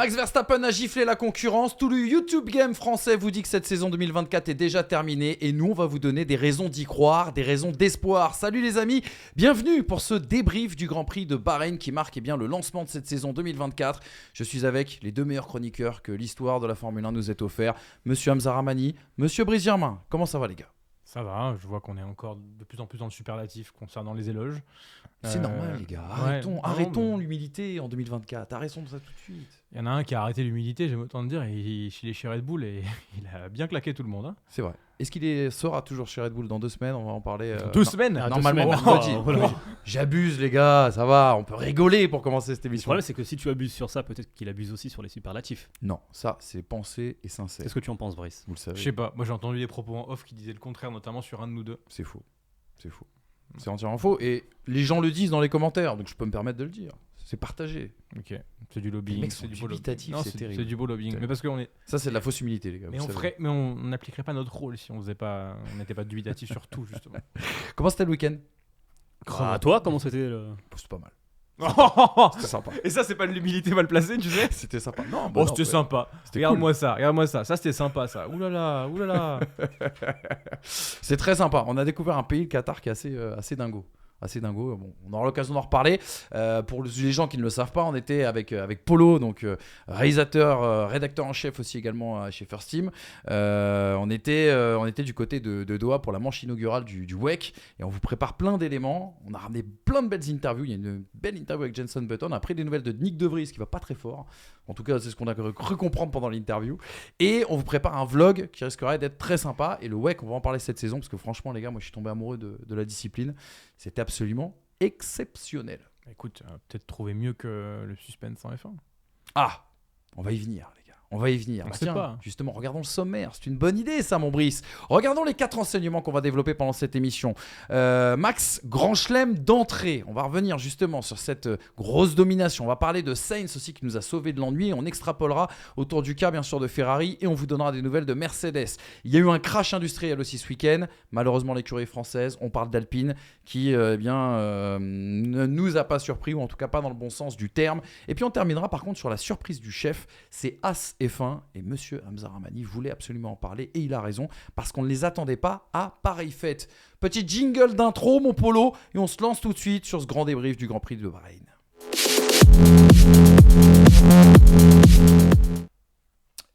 Max Verstappen a giflé la concurrence. Tout le YouTube Game français vous dit que cette saison 2024 est déjà terminée. Et nous, on va vous donner des raisons d'y croire, des raisons d'espoir. Salut les amis, bienvenue pour ce débrief du Grand Prix de Bahreïn qui marque le lancement de cette saison 2024. Je suis avec les deux meilleurs chroniqueurs que l'histoire de la Formule 1 nous ait offert. Monsieur Hamza Ramani, Monsieur Brice Germain. Comment ça va les gars ? Ça va, je vois qu'on est encore de plus en plus dans le superlatif concernant les éloges. C'est normal les gars, arrêtons l'humilité en 2024, arrêtons ça tout de suite. Il y en a un qui a arrêté l'humilité, j'aime autant te dire, il est chez Red Bull et il a bien claqué tout le monde. Hein. C'est vrai. Est-ce qu'il sera toujours chez Red Bull dans 2 semaines ? On va en parler. 2 semaines normalement, mercredi. J'abuse les gars, ça va, on peut rigoler pour commencer cette Le émission. problème, c'est que si tu abuses sur ça, peut-être qu'il abuse aussi sur les superlatifs. Non, ça c'est pensé et sincère. Qu'est-ce que tu en penses, Brice ? Vous le savez. Je sais pas, moi j'ai entendu des propos en off qui disaient le contraire, notamment sur un de nous deux. C'est faux. C'est entièrement faux. Et les gens le disent dans les commentaires, donc je peux me permettre de le dire. C'est partagé. Ok, c'est du lobbying. Les mecs c'est sont du dubitatifs, lobbying. Non, c'est terrible. C'est du beau lobbying. Mais parce qu'on est. Ça c'est de la fausse humilité les gars. Mais on n'appliquerait pas notre rôle si on n'était pas dubitatif sur tout justement. Comment c'était le week-end ? Toi, comment c'était C'était pas mal. Oh, C'était sympa. et ça, c'est pas de l'humilité mal placée, tu sais. C'était sympa. Non, Oh, c'était sympa. C'était Regarde-moi ça. Ça, c'était sympa, ça. Ouh là là. C'est très sympa. On a découvert un pays, le Qatar, qui est assez dingo. Bon, on aura l'occasion d'en reparler. Pour les gens qui ne le savent pas, on était avec Polo, donc rédacteur en chef aussi également chez First Team. On était du côté de Doha pour la manche inaugurale du WEC et on vous prépare plein d'éléments. On a ramené plein de belles interviews. Il y a une belle interview avec Jenson Button. On a pris des nouvelles de Nick De Vries qui va pas très fort. En tout cas, c'est ce qu'on a cru comprendre pendant l'interview. Et on vous prépare un vlog qui risquerait d'être très sympa. Et le WEC, on va en parler cette saison parce que franchement, les gars, moi je suis tombé amoureux de la discipline. C'était absolument exceptionnel. Écoute, peut-être trouver mieux que le suspense en F1. Ah, on va y venir, les gars. On va y venir. On sait pas. Justement, regardons le sommaire. C'est une bonne idée, ça, mon Brice. Regardons les 4 enseignements qu'on va développer pendant cette émission. Max, grand chelem d'entrée. On va revenir justement sur cette grosse domination. On va parler de Sainz aussi qui nous a sauvés de l'ennui. On extrapolera autour du cas, bien sûr, de Ferrari et on vous donnera des nouvelles de Mercedes. Il y a eu un crash industriel aussi ce week-end. Malheureusement, l'écurie française. On parle d'Alpine qui, ne nous a pas surpris ou en tout cas pas dans le bon sens du terme. Et puis on terminera par contre sur la surprise du chef. C'est As F1 et Monsieur Hamza Ramani voulait absolument en parler et il a raison parce qu'on ne les attendait pas à pareille fête. Petit jingle d'intro mon Polo et on se lance tout de suite sur ce grand débrief du Grand Prix de Bahreïn.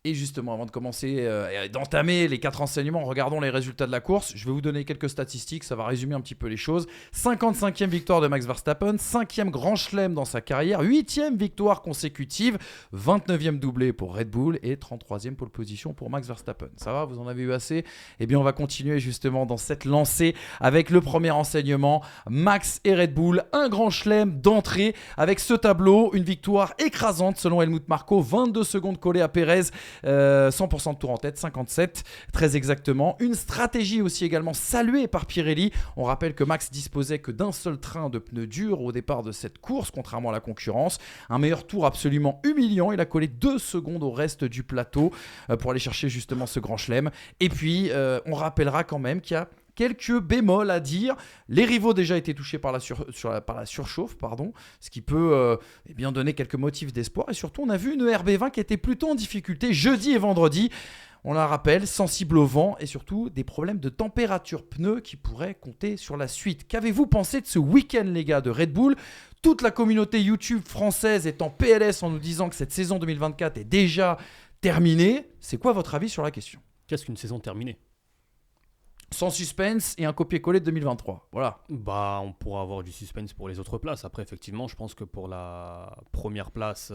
Et justement, avant de commencer d'entamer les 4 enseignements, regardons les résultats de la course. Je vais vous donner quelques statistiques, ça va résumer un petit peu les choses. 55e victoire de Max Verstappen, 5e grand chelem dans sa carrière, 8e victoire consécutive, 29e doublé pour Red Bull et 33e pole position pour Max Verstappen. Ça va, vous en avez eu assez ? Eh bien, on va continuer justement dans cette lancée avec le premier enseignement. Max et Red Bull, un grand chelem d'entrée avec ce tableau, une victoire écrasante selon Helmut Marko, 22 secondes collées à Perez. 100% de tour en tête, 57 très exactement. Une stratégie aussi également saluée par Pirelli. On rappelle que Max disposait que d'un seul train de pneus durs au départ de cette course, contrairement à la concurrence. Un meilleur tour absolument humiliant. Il a collé 2 secondes au reste du plateau pour aller chercher justement ce grand chelem. Et puis, on rappellera quand même qu'il y a quelques bémols à dire. Les rivaux déjà été touchés par la surchauffe, ce qui peut bien donner quelques motifs d'espoir. Et surtout, on a vu une RB20 qui était plutôt en difficulté jeudi et vendredi. On la rappelle, sensible au vent et surtout des problèmes de température pneus qui pourraient compter sur la suite. Qu'avez-vous pensé de ce week-end, les gars, de Red Bull ? Toute la communauté YouTube française est en PLS en nous disant que cette saison 2024 est déjà terminée. C'est quoi votre avis sur la question ? Qu'est-ce qu'une saison terminée ? Sans suspense et un copier-coller de 2023. Voilà. On pourra avoir du suspense pour les autres places. Après, effectivement, je pense que pour la première place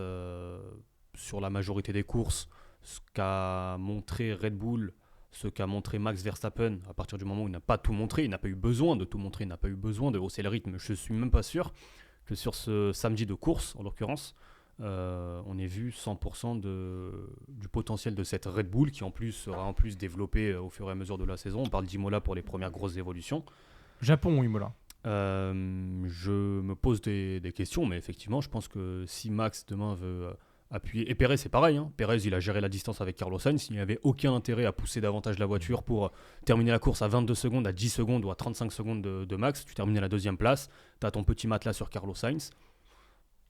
sur la majorité des courses, ce qu'a montré Red Bull, ce qu'a montré Max Verstappen, à partir du moment où il n'a pas tout montré, il n'a pas eu besoin de tout montrer, il n'a pas eu besoin de hausser le rythme. Je ne suis même pas sûr que sur ce samedi de course, en l'occurrence, on ait vu 100% du potentiel de cette Red Bull qui en plus sera développée au fur et à mesure de la saison. On parle d'Imola pour les premières grosses évolutions. Japon ou Imola ? Je me pose des questions, mais effectivement, je pense que si Max demain veut appuyer, et Perez c'est pareil, hein. Perez il a géré la distance avec Carlos Sainz, il n'y avait aucun intérêt à pousser davantage la voiture pour terminer la course à 22 secondes, à 10 secondes ou à 35 secondes de Max. Tu termines à la 2e place, tu as ton petit matelas sur Carlos Sainz.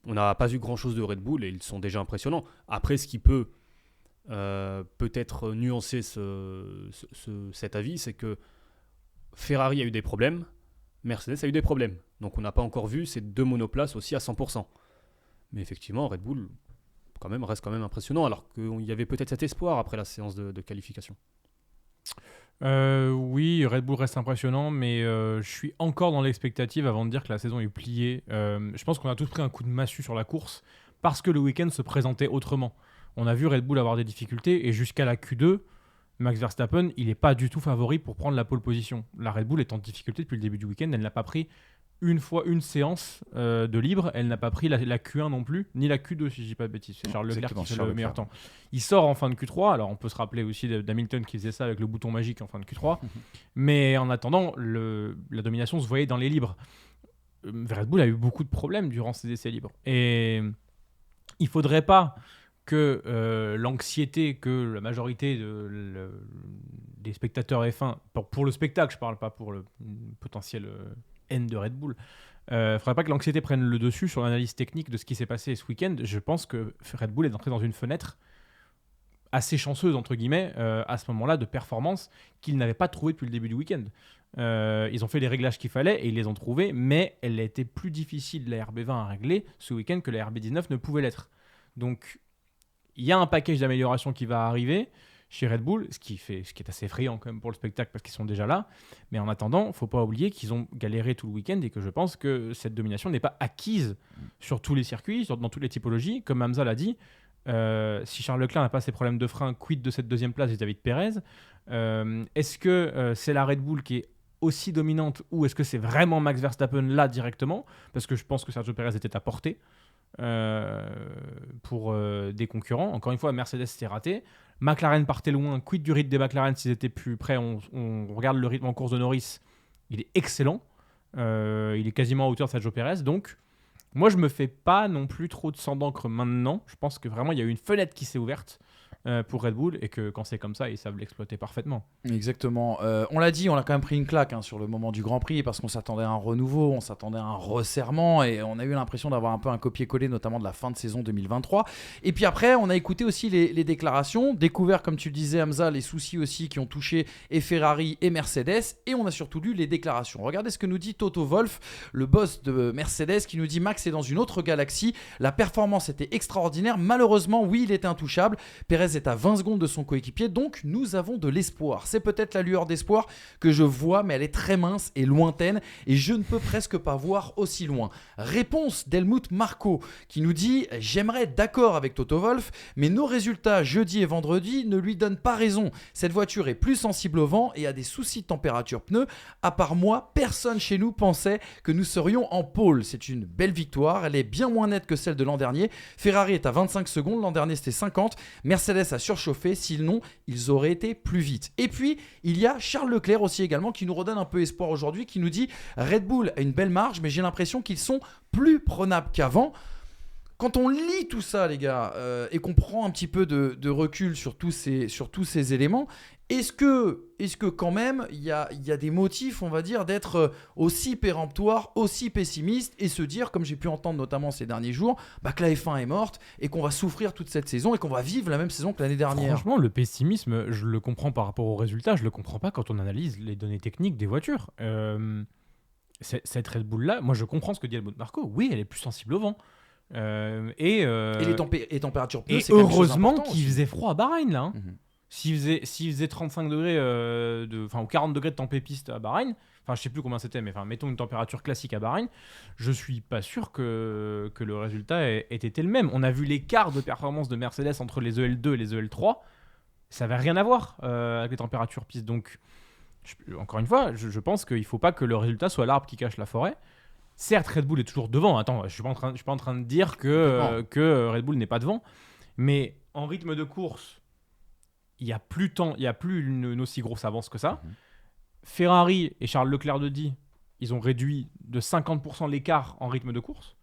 On n'a pas vu grand-chose de Red Bull et ils sont déjà impressionnants. Après, ce qui peut peut-être nuancer cet avis, c'est que Ferrari a eu des problèmes, Mercedes a eu des problèmes. Donc on n'a pas encore vu ces deux monoplaces aussi à 100%. Mais effectivement, Red Bull reste quand même impressionnant, alors qu'il y avait peut-être cet espoir après la séance de qualification. Oui, Red Bull reste impressionnant, mais je suis encore dans l'expectative avant de dire que la saison est pliée. Je pense qu'on a tous pris un coup de massue sur la course parce que le week-end se présentait autrement. On a vu Red Bull avoir des difficultés et jusqu'à la Q2, Max Verstappen, il n'est pas du tout favori pour prendre la pole position. La Red Bull est en difficulté depuis le début du week-end, elle n'a pas pris une fois une séance de libre, elle n'a pas pris la Q1 non plus, ni la Q2 si je dis pas de bêtises. C'est Charles Leclerc qui fait le meilleur temps. Il sort en fin de Q3, alors on peut se rappeler aussi d'Hamilton qui faisait ça avec le bouton magique en fin de Q3, mais en attendant, la domination se voyait dans les libres. Red Bull a eu beaucoup de problèmes durant ces essais libres. Et il faudrait pas que l'anxiété que la majorité des spectateurs F1, pour le spectacle, je parle pas pour le potentiel haine de Red Bull, faudrait pas que l'anxiété prenne le dessus sur l'analyse technique de ce qui s'est passé ce week-end. Je pense que Red Bull est entré dans une fenêtre assez chanceuse, entre guillemets, à ce moment-là, de performance qu'ils n'avaient pas trouvé depuis le début du week-end. Ils ont fait les réglages qu'il fallait et ils les ont trouvés, mais elle a été plus difficile, la RB20, à régler ce week-end que la RB19 ne pouvait l'être. Donc, il y a un package d'améliorations qui va arriver chez Red Bull, ce qui est assez effrayant quand même pour le spectacle parce qu'ils sont déjà là. Mais en attendant, il ne faut pas oublier qu'ils ont galéré tout le week-end et que je pense que cette domination n'est pas acquise sur tous les circuits, dans toutes les typologies. Comme Hamza l'a dit, si Charles Leclerc n'a pas ses problèmes de frein, quid de cette deuxième place vis-à-vis de Pérez? Est-ce que c'est la Red Bull qui est aussi dominante ou est-ce que c'est vraiment Max Verstappen là directement? Parce que je pense que Sergio Pérez était à portée pour des concurrents. Encore une fois, Mercedes s'était raté. McLaren partait loin. Quid du rythme des McLaren s'ils étaient plus près? On regarde le rythme en course de Norris. Il est excellent. Il est quasiment à hauteur de Sergio Pérez. Donc, moi, je me fais pas non plus trop de sang d'encre maintenant. Je pense que vraiment, il y a eu une fenêtre qui s'est ouverte pour Red Bull et que quand c'est comme ça, ils savent l'exploiter parfaitement. Exactement. On l'a dit, on a quand même pris une claque sur le moment du Grand Prix parce qu'on s'attendait à un renouveau, on s'attendait à un resserrement et on a eu l'impression d'avoir un peu un copier-coller, notamment de la fin de saison 2023. Et puis après, on a écouté aussi les déclarations, découvert, comme tu le disais Hamza, les soucis aussi qui ont touché et Ferrari et Mercedes, et on a surtout lu les déclarations. Regardez ce que nous dit Toto Wolff, le boss de Mercedes, qui nous dit: Max est dans une autre galaxie, la performance était extraordinaire, malheureusement oui, il était intouchable, Pérez est à 20 secondes de son coéquipier, donc nous avons de l'espoir. C'est peut-être la lueur d'espoir que je vois, mais elle est très mince et lointaine et je ne peux presque pas voir aussi loin. Réponse d'Helmut Marko qui nous dit: j'aimerais être d'accord avec Toto Wolff, mais nos résultats jeudi et vendredi ne lui donnent pas raison. Cette voiture est plus sensible au vent et a des soucis de température pneus. À part moi, personne chez nous pensait que nous serions en pôle. C'est une belle victoire, elle est bien moins nette que celle de l'an dernier. Ferrari est à 25 secondes, l'an dernier c'était 50. Mercedes a surchauffé, sinon ils auraient été plus vite. Et puis il y a Charles Leclerc aussi également qui nous redonne un peu espoir aujourd'hui, qui nous dit: Red Bull a une belle marge, mais j'ai l'impression qu'ils sont plus prenables qu'avant. Quand on lit tout ça, les gars, et qu'on prend un petit peu de recul sur tous ces éléments, est-ce que quand même il y a des motifs, on va dire, d'être aussi péremptoire, aussi pessimiste et se dire, comme j'ai pu entendre notamment ces derniers jours, que la F1 est morte et qu'on va souffrir toute cette saison et qu'on va vivre la même saison que l'année dernière? Franchement, le pessimisme, je le comprends par rapport aux résultats, je le comprends pas quand on analyse les données techniques des voitures. Cette Red Bull-là, moi je comprends ce que dit Helmut Marko. Oui, elle est plus sensible au vent. Et les températures pneus, et c'est quand même chose heureusement importante qu'il aussi. faisait froid à Bahreïn là. Mhm. S'il faisait 35 degrés ou 40 degrés de tempête-piste à Bahreïn, enfin je sais plus combien c'était, mais mettons une température classique à Bahreïn, je suis pas sûr que le résultat ait été le même. On a vu l'écart de performance de Mercedes entre les EL2 et les EL3, ça n'avait rien à voir avec les températures piste. Donc encore une fois, je pense qu'il faut pas que le résultat soit l'arbre qui cache la forêt. Certes, Red Bull est toujours devant. Attends, je suis pas en train de dire que Red Bull n'est pas devant, mais en rythme de course, il y a plus une aussi grosse avance que ça. Ferrari et Charles Leclerc de dit, ils ont réduit de 50% l'écart en rythme de course,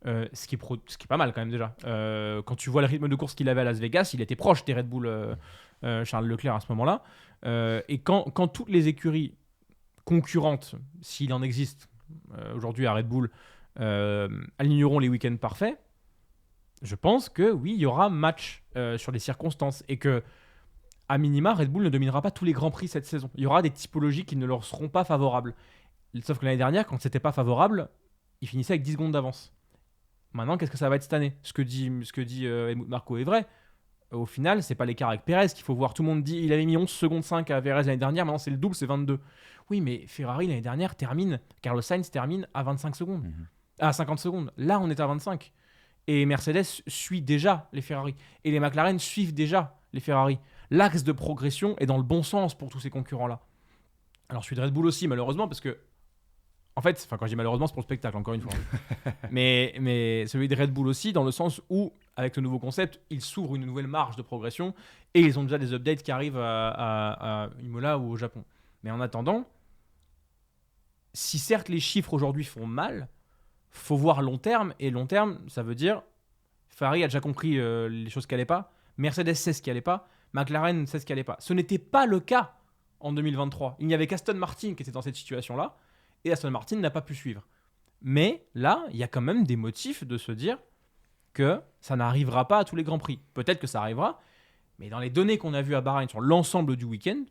ce qui est pas mal quand même déjà. Quand tu vois le rythme de course qu'il avait à Las Vegas, il était proche des Red Bull Charles Leclerc à ce moment-là. Et quand toutes les écuries concurrentes, s'il en existe aujourd'hui à Red Bull, aligneront les week-ends parfaits, Je pense que oui, il y aura match sur les circonstances et que à minima, Red Bull ne dominera pas tous les grands prix cette saison. Il y aura des typologies qui ne leur seront pas favorables. Sauf que l'année dernière, quand c'était pas favorable, ils finissaient avec 10 secondes d'avance. Maintenant, qu'est-ce que ça va être cette année ? Ce que dit Helmut Marko est vrai. Au final, c'est pas l'écart avec Perez qu'il faut voir. Tout le monde dit il avait mis 11 secondes 5 à Perez l'année dernière, maintenant c'est le double, c'est 22. Oui, mais Ferrari l'année dernière Carlos Sainz termine à 25 secondes, à 50 secondes. Là, on est à 25. Et Mercedes suit déjà les Ferrari. Et les McLaren suivent déjà les Ferrari. L'axe de progression est dans le bon sens pour tous ces concurrents-là. Alors, celui de Red Bull aussi, malheureusement, parce que en fait, quand je dis malheureusement, c'est pour le spectacle, encore une fois. mais celui de Red Bull aussi, dans le sens où, avec le nouveau concept, ils s'ouvrent une nouvelle marge de progression et ils ont déjà des updates qui arrivent à Imola ou au Japon. Mais en attendant, si certes les chiffres aujourd'hui font mal, faut voir long terme. Et long terme, ça veut dire Ferrari a déjà compris les choses qui n'allaient pas, Mercedes sait ce qui n'allait pas, McLaren sait ce qui n'allait pas. Ce n'était pas le cas en 2023. Il n'y avait qu'Aston Martin qui était dans cette situation-là. Et Aston Martin n'a pas pu suivre. Mais là, il y a quand même des motifs de se dire que ça n'arrivera pas à tous les Grands Prix. Peut-être que ça arrivera, mais dans les données qu'on a vues à Bahreïn sur l'ensemble du week-end,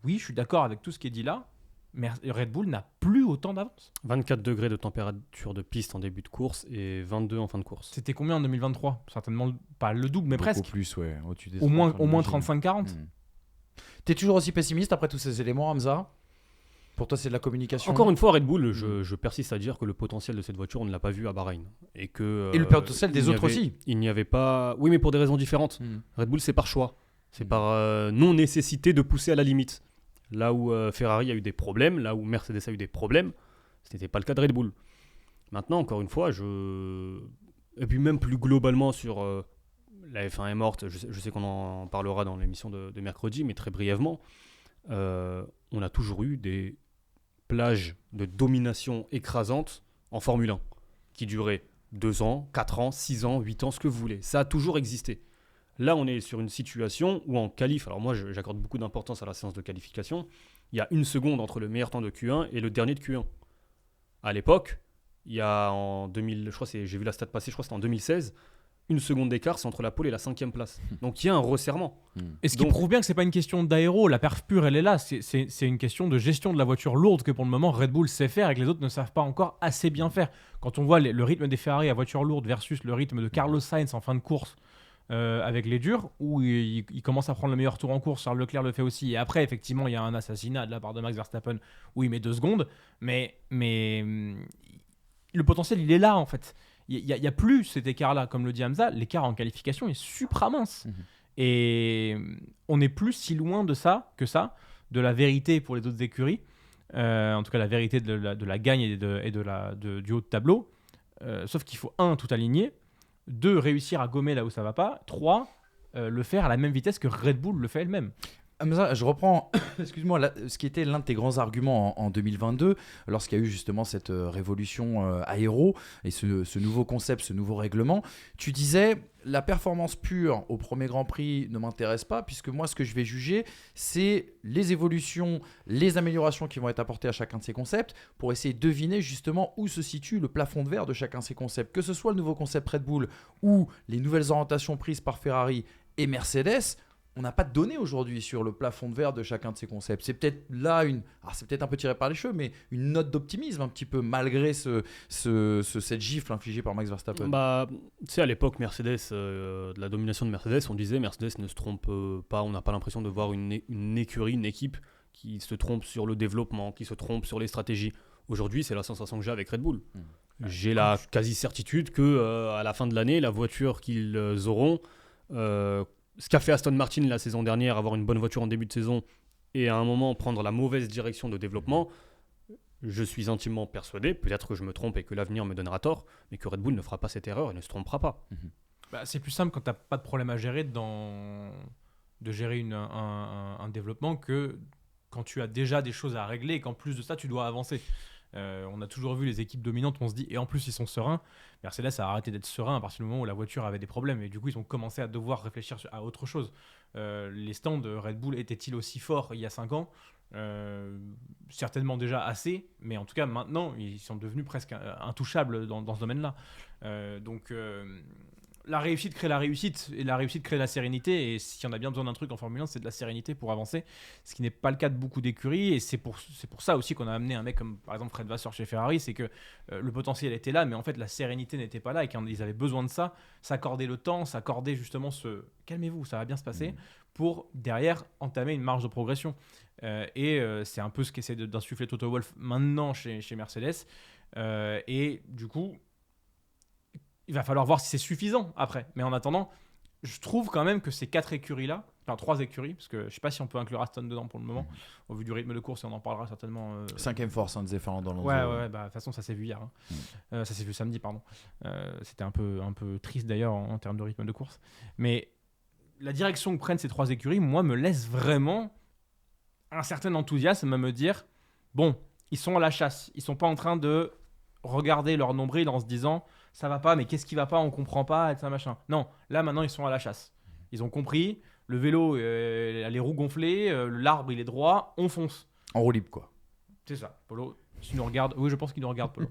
oui, je suis d'accord avec tout ce qui est dit là, mais Red Bull n'a plus autant d'avance. 24 degrés de température de piste en début de course et 22 en fin de course. C'était combien en 2023 ? Certainement pas le double, mais Beaucoup presque. plus, ouais. Au-dessus des Au moins 30, 35-40. T'es toujours aussi pessimiste après tous ces éléments, Hamza ? Pour toi, c'est de la communication. Encore une fois, Red Bull, je persiste à dire que le potentiel de cette voiture, on ne l'a pas vu à Bahreïn. Et le potentiel des autres aussi. Il n'y avait pas... Oui, mais pour des raisons différentes. Red Bull, c'est par choix. C'est par non-nécessité de pousser à la limite. Là où Ferrari a eu des problèmes, là où Mercedes a eu des problèmes, ce n'était pas le cas de Red Bull. Maintenant, encore une fois, et puis même plus globalement sur... la F1 est morte, je sais qu'on en parlera dans l'émission de mercredi, mais très brièvement, on a toujours eu des plages de domination écrasante en Formule 1 qui duraient 2 ans, 4 ans, 6 ans, 8 ans, ce que vous voulez. Ça a toujours existé. Là, on est sur une situation où en qualif, alors moi j'accorde beaucoup d'importance à la séance de qualification, il y a 1 seconde entre le meilleur temps de Q1 et le dernier de Q1. À l'époque, il y a en 2000, j'ai vu la stat passer, je crois que c'était en 2016, 1 seconde d'écart, c'est entre la pole et la 5e place. Donc il y a un resserrement. Et ce qui prouve bien que c'est pas une question d'aéro, la perf pure elle est là, c'est une question de gestion de la voiture lourde que pour le moment Red Bull sait faire et que les autres ne savent pas encore assez bien faire. Quand on voit le rythme des Ferrari à voiture lourde versus le rythme de Carlos Sainz en fin de course avec les durs, où il commence à prendre le meilleur tour en course, Charles Leclerc le fait aussi, et après effectivement il y a un assassinat de la part de Max Verstappen où il met 2 secondes, mais le potentiel il est là en fait. Il n'y a plus cet écart-là, comme le dit Hamza, l'écart en qualification est supra mince. Et on n'est plus si loin de ça, de la vérité pour les autres écuries, en tout cas la vérité de la gagne et du haut de tableau, sauf qu'il faut 1, tout aligner, 2, réussir à gommer là où ça va pas, 3, le faire à la même vitesse que Red Bull le fait elle-même. Hamza, je reprends excuse-moi, ce qui était l'un de tes grands arguments en 2022, lorsqu'il y a eu justement cette révolution aéro et ce nouveau concept, ce nouveau règlement. Tu disais, la performance pure au premier Grand Prix ne m'intéresse pas, puisque moi, ce que je vais juger, c'est les évolutions, les améliorations qui vont être apportées à chacun de ces concepts, pour essayer de deviner justement où se situe le plafond de verre de chacun de ces concepts. Que ce soit le nouveau concept Red Bull ou les nouvelles orientations prises par Ferrari et Mercedes, on n'a pas de données aujourd'hui sur le plafond de verre de chacun de ces concepts. C'est peut-être là c'est peut-être un peu tiré par les cheveux, mais une note d'optimisme un petit peu, malgré cette gifle infligée par Max Verstappen. Tu sais, à l'époque, Mercedes, de la domination de Mercedes, on disait Mercedes ne se trompe pas, on n'a pas l'impression de voir une écurie, une équipe qui se trompe sur le développement, qui se trompe sur les stratégies. Aujourd'hui, c'est la sensation que j'ai avec Red Bull. J'ai la quasi-certitude qu'à la fin de l'année, la voiture qu'ils auront... ce qu'a fait Aston Martin la saison dernière, avoir une bonne voiture en début de saison et à un moment prendre la mauvaise direction de développement, je suis intimement persuadé, peut-être que je me trompe et que l'avenir me donnera tort, mais que Red Bull ne fera pas cette erreur et ne se trompera pas. C'est plus simple quand tu n'as pas de problème à gérer de gérer un développement que quand tu as déjà des choses à régler et qu'en plus de ça, tu dois avancer. On a toujours vu les équipes dominantes, on se dit, et en plus ils sont sereins. Mercedes a arrêté d'être serein à partir du moment où la voiture avait des problèmes et du coup ils ont commencé à devoir réfléchir à autre chose. Les stands de Red Bull étaient-ils aussi forts il y a 5 ans ? Certainement déjà assez, mais en tout cas maintenant ils sont devenus presque intouchables dans ce domaine-là. Donc la réussite crée la réussite et la réussite crée la sérénité, et si on a bien besoin d'un truc en Formule 1, c'est de la sérénité pour avancer, ce qui n'est pas le cas de beaucoup d'écuries, et c'est pour ça aussi qu'on a amené un mec comme par exemple Fred Vasseur chez Ferrari, c'est que le potentiel était là, mais en fait la sérénité n'était pas là et qu'ils avaient besoin de ça, s'accorder le temps, s'accorder justement calmez-vous, ça va bien se passer, pour derrière entamer une marge de progression. C'est un peu ce qu'essaie d'insuffler Toto Wolff maintenant chez Mercedes, et du coup il va falloir voir si c'est suffisant après. Mais en attendant, je trouve quand même que ces 4 écuries-là, enfin 3 écuries, parce que je ne sais pas si on peut inclure Aston dedans pour le moment, au vu du rythme de course, et on en parlera certainement. 5ème force, disait Fernando Alonso. Ouais, bah, de toute façon, ça s'est vu hier. Ça s'est vu samedi, pardon. C'était un peu triste d'ailleurs en termes de rythme de course. Mais la direction que prennent ces 3 écuries, moi, me laisse vraiment un certain enthousiasme à me dire, bon, ils sont à la chasse. Ils ne sont pas en train de regarder leur nombril en se disant ça va pas, mais qu'est-ce qui va pas, on comprend pas, et ça machin. Non, là maintenant ils sont à la chasse. Ils ont compris, le vélo a les roues gonflées, l'arbre il est droit, on fonce. En roue libre quoi. C'est ça. Polo, tu nous regardes. Oui, je pense qu'il nous regarde, Polo.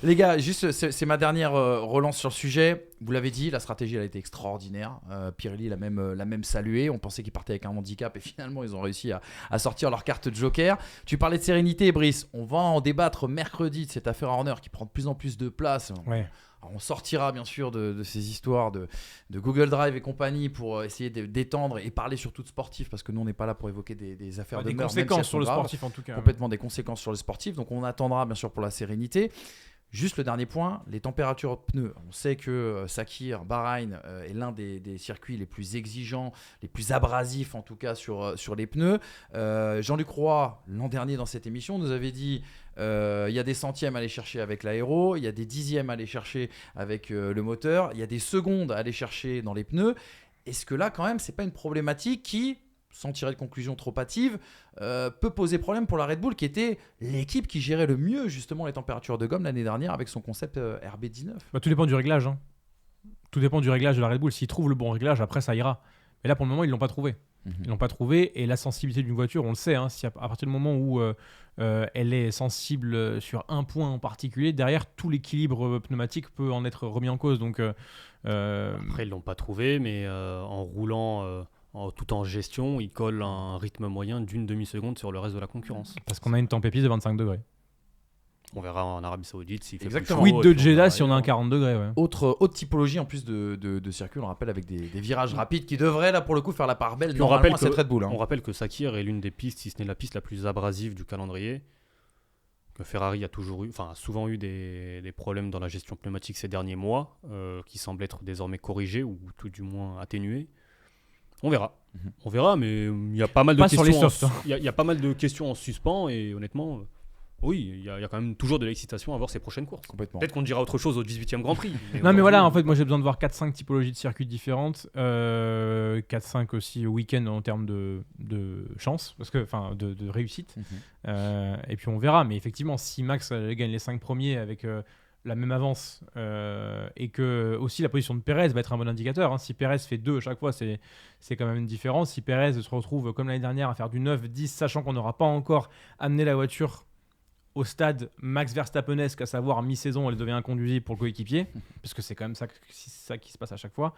Les gars, juste, c'est ma dernière relance sur le sujet. Vous l'avez dit, la stratégie elle a été extraordinaire. Pirelli l'a même salué. On pensait qu'ils partaient avec un handicap et finalement ils ont réussi à sortir leur carte de joker. Tu parlais de sérénité, Brice. On va en débattre mercredi de cette affaire Horner qui prend de plus en plus de place. Ouais. Alors, on sortira bien sûr de ces histoires de Google Drive et compagnie pour essayer d'étendre et parler surtout de sportif, parce que nous on n'est pas là pour évoquer des affaires de des mœurs, conséquences même si sur le elles sont sportif en tout cas. complètement des conséquences sur le sportif, donc on attendra bien sûr pour la sérénité. Juste le dernier point, les températures de pneus. On sait que Sakir, Bahreïn est l'un des circuits les plus exigeants, les plus abrasifs en tout cas sur les pneus. Jean-Luc Roy, l'an dernier dans cette émission, nous avait dit il y a des centièmes à aller chercher avec l'aéro, il y a des dixièmes à aller chercher avec le moteur, il y a des secondes à aller chercher dans les pneus. Est-ce que là quand même c'est pas une problématique qui, sans tirer de conclusion trop hâtive, peut poser problème pour la Red Bull, qui était l'équipe qui gérait le mieux justement les températures de gomme l'année dernière avec son concept RB19. Bah, tout dépend du réglage. Tout dépend du réglage de la Red Bull. S'ils trouvent le bon réglage, après ça ira. Mais là pour le moment ils l'ont pas trouvé. Ils l'ont pas trouvé, et la sensibilité d'une voiture, on le sait, si à partir du moment où elle est sensible sur un point en particulier, derrière tout l'équilibre pneumatique peut en être remis en cause. Donc, Après ils l'ont pas trouvé, mais en roulant tout en gestion, ils collent un rythme moyen d'une demi-seconde sur le reste de la concurrence. Parce qu'on a une tempépiste de 25 degrés. On verra en Arabie Saoudite s'il fait Exactement. plus chaud. Tweet de Jeddah si on a un 40 degrés. Ouais. Autre typologie en plus de circuit, on le rappelle, avec des virages rapides qui devraient là pour le coup faire la part belle Puis normalement à cette Red Bull. On rappelle que Sakir est l'une des pistes, si ce n'est la piste la plus abrasive du calendrier. Que Ferrari a souvent eu des problèmes dans la gestion pneumatique ces derniers mois, qui semblent être désormais corrigés ou tout du moins atténués. On verra. On verra, mais il y a pas mal de questions. Sur les softs, il y a pas mal de questions en suspens, et honnêtement, oui, il y a quand même toujours de l'excitation à voir ces prochaines courses. Complètement. Peut-être qu'on dira autre chose au 18e Grand Prix. Non mais voilà, en fait moi j'ai besoin de voir 4-5 typologies de circuits différentes, 4-5 aussi au week-end en termes de chance, parce que enfin de réussite. Et puis on verra, mais effectivement si Max gagne les 5 premiers avec la même avance, et que aussi la position de Pérez va être un bon indicateur. Si Pérez fait 2 à chaque fois, c'est quand même une différence. Si Pérez se retrouve comme l'année dernière à faire du 9-10, sachant qu'on n'aura pas encore amené la voiture au stade Max Verstappenesque, à savoir mi-saison elle devient inconduisible pour le coéquipier, parce que c'est quand même ça qui se passe à chaque fois,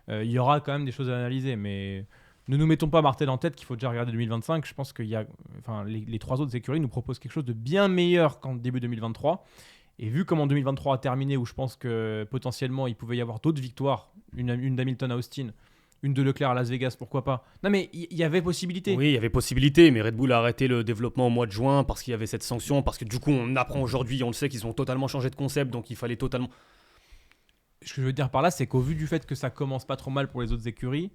il y aura quand même des choses à analyser, mais ne nous mettons pas martel en tête qu'il faut déjà regarder 2025. Je pense que les 3 autres écuries nous proposent quelque chose de bien meilleur qu'en début 2023, et vu comment 2023 a terminé, où je pense que potentiellement il pouvait y avoir d'autres victoires, une d'Hamilton à Austin, une de Leclerc à Las Vegas, pourquoi pas. Non mais il y avait possibilité. Oui, il y avait possibilité, mais Red Bull a arrêté le développement au mois de juin parce qu'il y avait cette sanction, parce que du coup on apprend aujourd'hui, on le sait, qu'ils ont totalement changé de concept, donc il fallait totalement... Ce que je veux dire par là, c'est qu'au vu du fait que ça commence pas trop mal pour les autres écuries,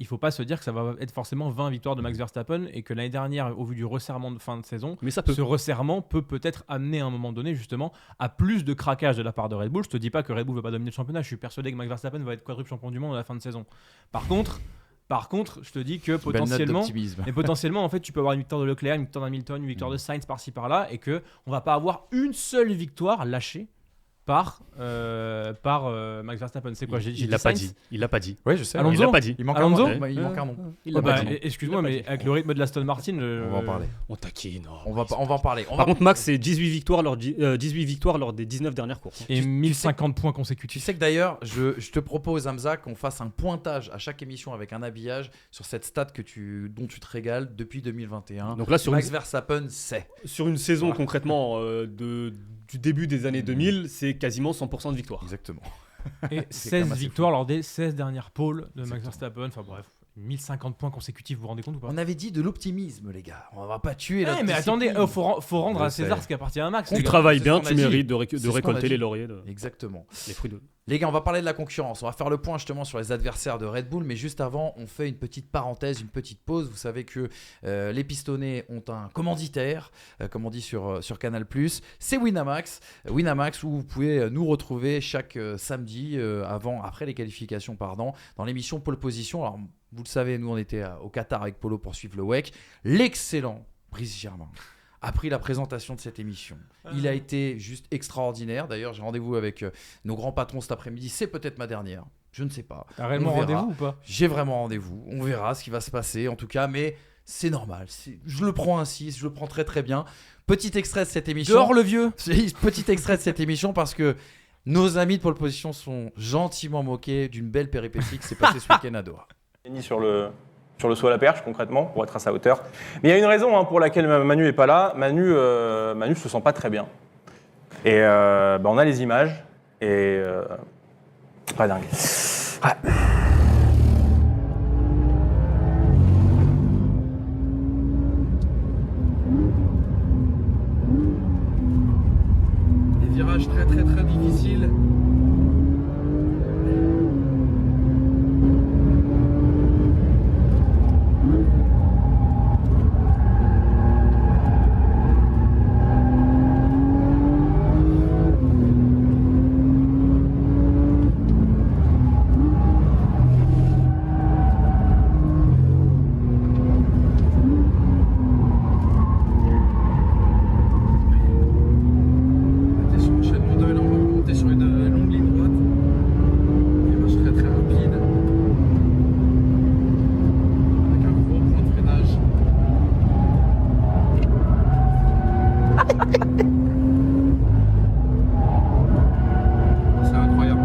il faut pas se dire que ça va être forcément 20 victoires de Max Verstappen, et que l'année dernière, au vu du resserrement de fin de saison, Mais ça peut. ce resserrement peut peut-être amener à un moment donné justement à plus de craquage de la part de Red Bull. Je te dis pas que Red Bull va pas dominer le championnat, je suis persuadé que Max Verstappen va être quadruple champion du monde à la fin de saison. Par contre, je te dis que potentiellement, en fait, tu peux avoir une victoire de Leclerc, une victoire d'Hamilton, une victoire de Sainz par-ci par-là, et que on va pas avoir une seule victoire lâchée par Max Verstappen. C'est quoi? Il l'a pas dit. Il l'a pas dit. Ouais, je sais. Alonso Il l'a pas dit. Il manque Alonso un nom. Il manque un nom. Il l'a pas dit. Excuse-moi, mais avec le rythme de l'Aston Martin, On va en parler. On taquine. On va en parler. Par contre, Max, c'est 18 victoires lors des 19 dernières courses. et 1050 points Tu consécutifs. sais que d'ailleurs, je te propose, Hamza, qu'on fasse un pointage à chaque émission avec un habillage sur cette stat dont tu te régales depuis 2021. Donc là, sur Max Verstappen, c'est. une saison Voilà. concrètement du début des années 2000, c'est quasiment 100% de victoire. Exactement. Et C'est quand même 16 assez victoires lors des 16 dernières pôles de Max Exactement. Verstappen. Enfin bref, 1050 points consécutifs, vous vous rendez compte ou pas? On avait dit de l'optimisme, les gars. On va pas tuer Ouais, la mais attendez, discipline. faut rendre Je à César sais. ce qui appartient à Max. Tu les gars. travailles c'est bien, ce qu'on a tu dit. mérites de C'est ce qu'on a récolter dit. les lauriers, Exactement. les fruits de... Les gars, on va parler de la concurrence. On va faire le point justement sur les adversaires de Red Bull. Mais juste avant, on fait une petite parenthèse, une petite pause. Vous savez que les pistonnés ont un commanditaire, comme on dit sur Canal+. C'est Winamax. Winamax où vous pouvez nous retrouver chaque samedi, après les qualifications, dans l'émission Pole Position. Alors, vous le savez, nous on était au Qatar avec Polo pour suivre le WEC. L'excellent Brice Germain a pris la présentation de cette émission. Il a été juste extraordinaire. D'ailleurs, j'ai rendez-vous avec nos grands patrons cet après-midi. C'est peut-être ma dernière. Je ne sais pas. T'as réellement On verra. rendez-vous ou pas? J'ai vraiment rendez-vous. On verra ce qui va se passer en tout cas. Mais c'est normal. Je le prends ainsi. Je le prends très très bien. Petit extrait de cette émission. Dehors le vieux. Petit extrait de cette émission parce que nos amis de Pole Position sont gentiment moqués d'une belle péripétie qui s'est passée ce week-end à Doha. Sur le saut à la perche, concrètement, pour être à sa hauteur. Mais il y a une raison pour laquelle Manu n'est pas là. Manu se sent pas très bien. Et on a les images. Et pas dingue. Ouais. Des virages très très très difficiles. Sur l'enchaînement de là, on va remonter sur une longue ligne droite. Virage très très rapide. Avec un gros point de freinage. C'est incroyable.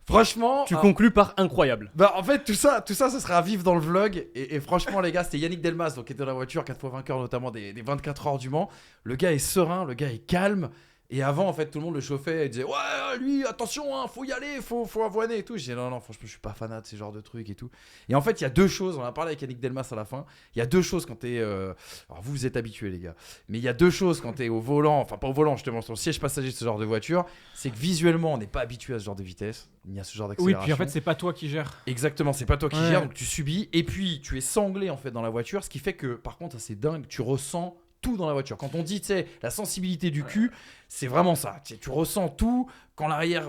Franchement, Tu conclus par incroyable. bah en fait tout ça ce sera à vivre dans le vlog et franchement les gars, c'était Yannick Delmas donc, qui était dans la voiture, 4 fois vainqueur notamment des 24 heures du Mans. Le gars est serein, le gars est calme. Et avant, en fait, tout le monde le chauffait et disait ouais, lui, attention, hein, faut y aller, faut avoiner et tout. Je disais non, franchement, je suis pas fanat de ces genres de trucs et tout. Et en fait, il y a deux choses. On a parlé avec Yannick Delmas à la fin. Il y a deux choses quand t'es. Alors, vous êtes habitués, les gars. Mais il y a deux choses quand t'es au volant, enfin, pas au volant, justement, sur le siège passager de ce genre de voiture. C'est que visuellement, on n'est pas habitué à ce genre de vitesse, ni à ce genre Oui, d'accélération. puis en fait, c'est pas toi qui gères. Exactement, c'est pas toi qui Ouais. gères, donc tu subis. Et puis, tu es sanglé en fait dans la voiture, ce qui fait que, par contre, ça, c'est dingue, tu ressens tout dans la voiture. Quand on dit, tu sais, la sensibilité du cul, c'est vraiment ça. Tu ressens tout quand l'arrière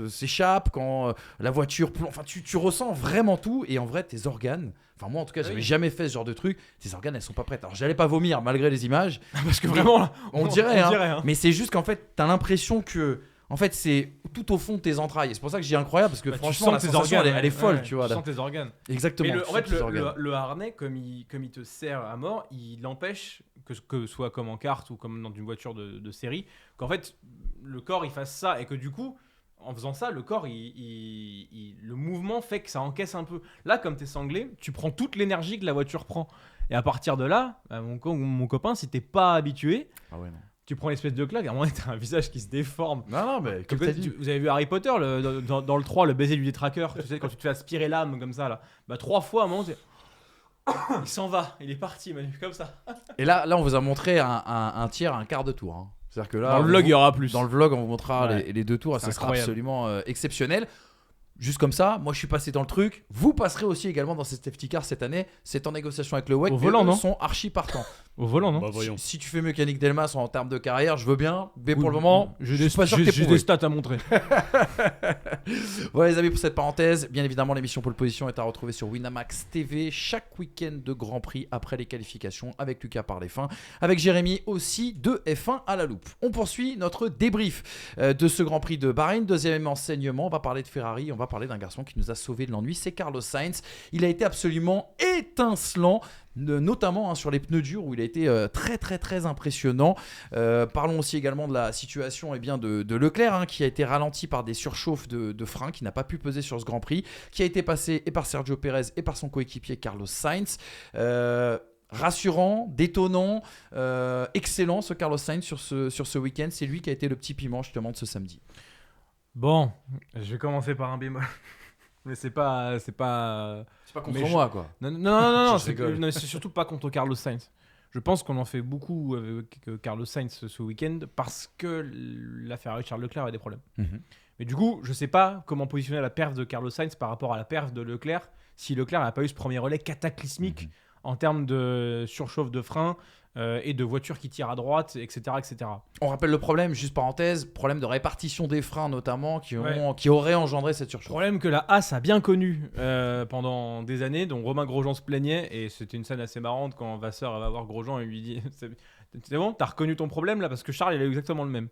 s'échappe, quand la voiture plombe. Enfin, tu ressens vraiment tout. Et en vrai, tes organes. Enfin, moi, en tout cas, j'avais jamais fait ce genre de truc. Tes organes, elles sont pas prêtes. Alors, j'allais pas vomir malgré les images. Parce que vraiment, là, On dirait, on hein. dirait, hein. Mais c'est juste qu'en fait, t'as l'impression que. En fait, c'est tout au fond de tes entrailles. Et c'est pour ça que je dis incroyable, parce que Bah, tu franchement, sens la tes sensation, organes, elle est folle, ouais, tu vois. Tu Là. sens tes organes. Exactement. Mais tu en sens fait, tes organes. le harnais, comme il te sert à mort, il empêche, que ce soit comme en kart ou comme dans une voiture de série, qu'en fait, le corps, il fasse ça. Et que du coup, en faisant ça, le corps, le mouvement fait que ça encaisse un peu. Là, comme t'es sanglé, tu prends toute l'énergie que la voiture prend. Et à partir de là, bah, mon copain, si t'es pas habitué, Ah ouais, non. tu prends l'espèce de claque, à un moment, t'as un visage qui se déforme. Non, mais comme t'as dit. Vous avez vu Harry Potter dans le 3, le baiser du détraqueur, tu sais, quand tu te fais aspirer l'âme comme ça, là. Bah, 3 fois, à un moment, il s'en va, il est parti, Manu, comme ça. Et là, on vous a montré un tiers, un quart de tour. Hein. C'est-à-dire que là, Dans le vlog, il y aura plus. Dans le vlog, on vous montrera Ouais. les deux tours. C'est Ça sera incroyable. absolument exceptionnel. Juste comme ça, moi je suis passé dans le truc. Vous passerez aussi également dans cette safety car cette année. C'est en négociation avec le WEC. Au volant, eux non sont archi partants. Au volant, non? Bah, voyons. Si tu fais mieux qu'Yannick Delmas en termes de carrière, je veux bien. Mais pour le moment, j'ai je suis pas sûr que t'aies j'ai prouvé. des stats à montrer. Voilà les amis pour cette parenthèse. Bien évidemment, l'émission Pole Position est à retrouver sur Winamax TV chaque week-end de Grand Prix après les qualifications avec Lucas par les fins, avec Jérémy aussi de F1 à la loupe. On poursuit notre débrief de ce Grand Prix de Bahreïn. Deuxième enseignement, on va parler de Ferrari, on va parler d'un garçon qui nous a sauvé de l'ennui, c'est Carlos Sainz. Il a été absolument étincelant, notamment sur les pneus durs où il a été très très très impressionnant. Parlons aussi également de la situation de Leclerc qui a été ralenti par des surchauffes de frein, qui n'a pas pu peser sur ce Grand Prix, qui a été passé et par Sergio Pérez et par son coéquipier Carlos Sainz. Rassurant, détonnant, excellent ce Carlos Sainz sur ce week-end. C'est lui qui a été le petit piment justement de ce samedi. Bon, je vais commencer par un bémol. Mais c'est pas C'est pas contre Mais moi quoi. non, Je rigole. c'est surtout pas contre Carlos Sainz. Je pense qu'on en fait beaucoup avec Carlos Sainz ce week-end parce que la Ferrari Charles Leclerc a des problèmes. Mais du coup, je sais pas comment positionner la perf de Carlos Sainz par rapport à la perf de Leclerc si Leclerc n'a pas eu ce premier relais cataclysmique en termes de surchauffe de frein et de voitures qui tirent à droite, etc., etc. On rappelle le problème, juste parenthèse, problème de répartition des freins notamment qui aurait engendré cette surchauffe. Problème que la Haas a bien connu pendant des années, dont Romain Grosjean se plaignait, et c'était une scène assez marrante quand Vasseur va voir Grosjean et lui dit c'est bon, t'as reconnu ton problème là, parce que Charles il a eu exactement le même.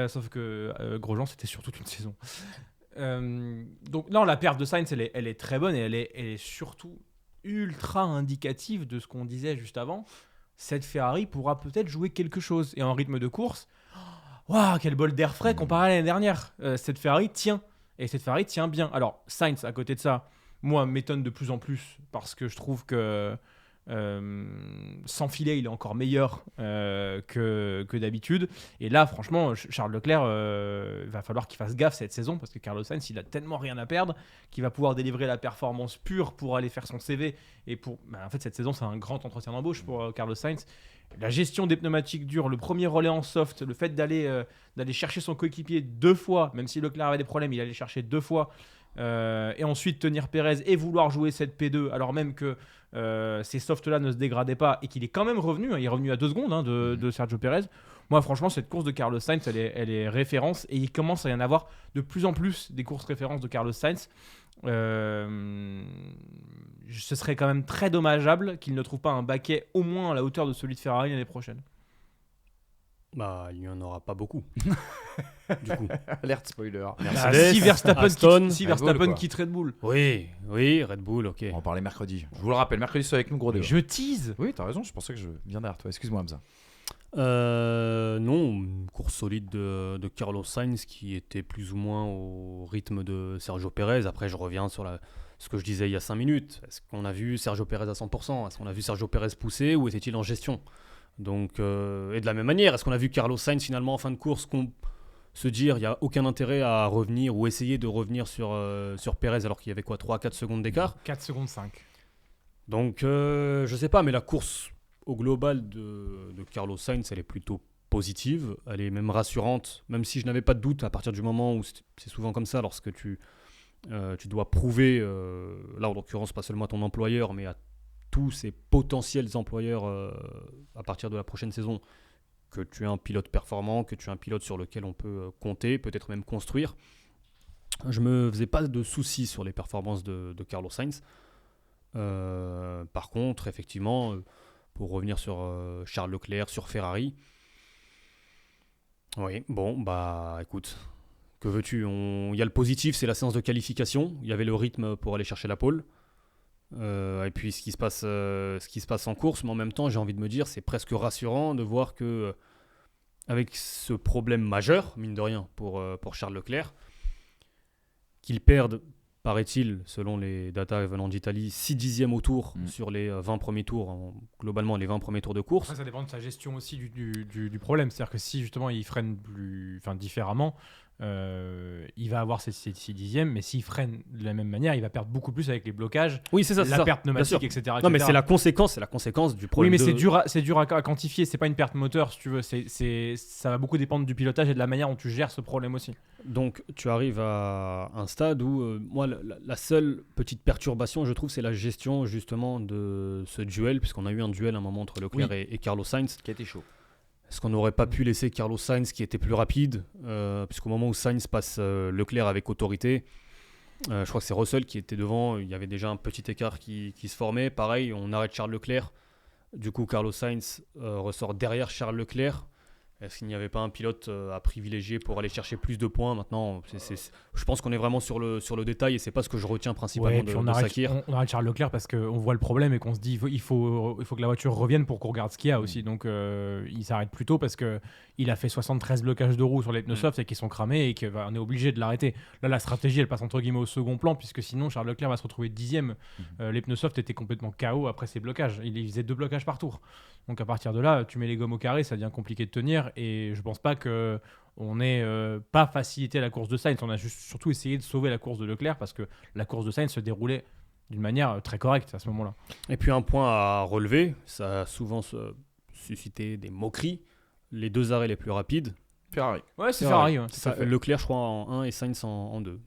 Sauf que Grosjean c'était sur toute une saison. Donc non, la perte de Sainz elle est très bonne et elle est surtout ultra indicative de ce qu'on disait juste avant. Cette Ferrari pourra peut-être jouer quelque chose. Et en rythme de course, waouh, quel bol d'air frais comparé à l'année dernière. Cette Ferrari tient. Et cette Ferrari tient bien. Alors, Sainz, à côté de ça, moi, m'étonne de plus en plus parce que je trouve que sans filet, il est encore meilleur que d'habitude. Et là, franchement, Charles Leclerc, va falloir qu'il fasse gaffe cette saison parce que Carlos Sainz, il a tellement rien à perdre qu'il va pouvoir délivrer la performance pure pour aller faire son CV. Et en fait, cette saison, c'est un grand entretien d'embauche pour Carlos Sainz. La gestion des pneumatiques durs, le premier relais en soft, le fait d'aller chercher son coéquipier 2 fois, même si Leclerc avait des problèmes, il allait chercher 2 fois. Et ensuite tenir Pérez et vouloir jouer cette P2 alors même que ces softs-là ne se dégradaient pas et qu'il est quand même revenu, il est revenu à 2 secondes de Sergio Pérez. Moi franchement cette course de Carlos Sainz elle est référence et il commence à y en avoir de plus en plus des courses références de Carlos Sainz. Ce serait quand même très dommageable qu'il ne trouve pas un baquet au moins à la hauteur de celui de Ferrari l'année prochaine. Bah, il n'y en aura pas beaucoup. Du coup. Alerte spoiler. Mercedes, Si Verstappen, Aston, Verstappen quitte Red Bull. Oui, Red Bull, ok. On va en parler mercredi. Je vous le rappelle, mercredi c'est avec nous gros débat. Je tease. Oui, t'as raison, je pensais que je viens derrière toi. Excuse-moi Hamza. Non, une course solide de Carlos Sainz qui était plus ou moins au rythme de Sergio Pérez. Après, je reviens sur ce que je disais il y a 5 minutes. Est-ce qu'on a vu Sergio Pérez à 100% ? Est-ce qu'on a vu Sergio Pérez pousser ou était-il en gestion ? Donc, et de la même manière, est-ce qu'on a vu Carlos Sainz finalement en fin de course se dire il n'y a aucun intérêt à revenir ou essayer de revenir sur Pérez alors qu'il y avait 3-4 secondes d'écart ? 4 secondes 5. Donc, je sais pas, mais la course au global de Carlos Sainz, elle est plutôt positive, elle est même rassurante, même si je n'avais pas de doute à partir du moment où c'est souvent comme ça, lorsque tu dois prouver, là en l'occurrence pas seulement à ton employeur, mais à tous ces potentiels employeurs à partir de la prochaine saison, que tu es un pilote performant, que tu es un pilote sur lequel on peut compter, peut-être même construire. Je me faisais pas de soucis sur les performances de Carlos Sainz. Par contre, effectivement, pour revenir sur Charles Leclerc, sur Ferrari, oui, bon, bah écoute, que veux-tu ? Il y a le positif, c'est la séance de qualification. Il y avait le rythme pour aller chercher la pole. Et puis ce qui se passe en course, mais en même temps j'ai envie de me dire c'est presque rassurant de voir que avec ce problème majeur mine de rien pour Charles Leclerc, qu'il perde, paraît-il selon les datas venant d'Italie, 6 dixièmes au tour sur les 20 premiers tours, globalement les 20 premiers tours de course. Après, ça dépend de sa gestion aussi du problème, c'est-à-dire que si justement il freine différemment, il va avoir ses 6 dixièmes, mais s'il freine de la même manière, il va perdre beaucoup plus avec les blocages, Oui, c'est ça. la perte bien sûr. pneumatique, etc. Non, mais etc. c'est la conséquence du Oui, problème. mais c'est dur à quantifier. C'est pas une perte moteur, si tu veux. Ça va beaucoup dépendre du pilotage et de la manière dont tu gères ce problème aussi. Donc, tu arrives à un stade où, moi, la seule petite perturbation, je trouve, c'est la gestion justement de ce duel, puisqu'on a eu un duel à un moment entre Leclerc et Carlos Sainz. Qui a été chaud. Est-ce qu'on n'aurait pas pu laisser Carlos Sainz qui était plus rapide, puisqu'au moment où Sainz passe Leclerc avec autorité, je crois que c'est Russell qui était devant, il y avait déjà un petit écart qui se formait. Pareil, on arrête Charles Leclerc, du coup Carlos Sainz ressort derrière Charles Leclerc. Est-ce qu'il n'y avait pas un pilote à privilégier pour aller chercher plus de points? Maintenant, je pense qu'on est vraiment sur le détail et c'est pas ce que je retiens principalement puis de on arrête Sakir. Charles Leclerc parce qu'on voit le problème et qu'on se dit il faut que la voiture revienne pour qu'on regarde ce qu'il y a aussi. Donc il s'arrête plus tôt parce qu'il a fait 73 blocages de roues sur les pneus soft et qu'ils sont cramés et qu'on est obligé de l'arrêter. Là, la stratégie, elle passe entre guillemets au second plan puisque sinon Charles Leclerc va se retrouver 10e. Les pneus soft étaient complètement KO après ces blocages. Il faisait 2 blocages par tour. Donc à partir de là, tu mets les gommes au carré, ça devient compliqué de tenir et je pense pas qu'on n'ait pas facilité la course de Sainz. On a surtout essayé de sauver la course de Leclerc parce que la course de Sainz se déroulait d'une manière très correcte à ce moment-là. Et puis un point à relever, ça a souvent suscité des moqueries. Les 2 arrêts les plus rapides, Ferrari. Ouais, c'est Ferrari. Ouais. Leclerc, je crois, en 1 et Sainz en 2.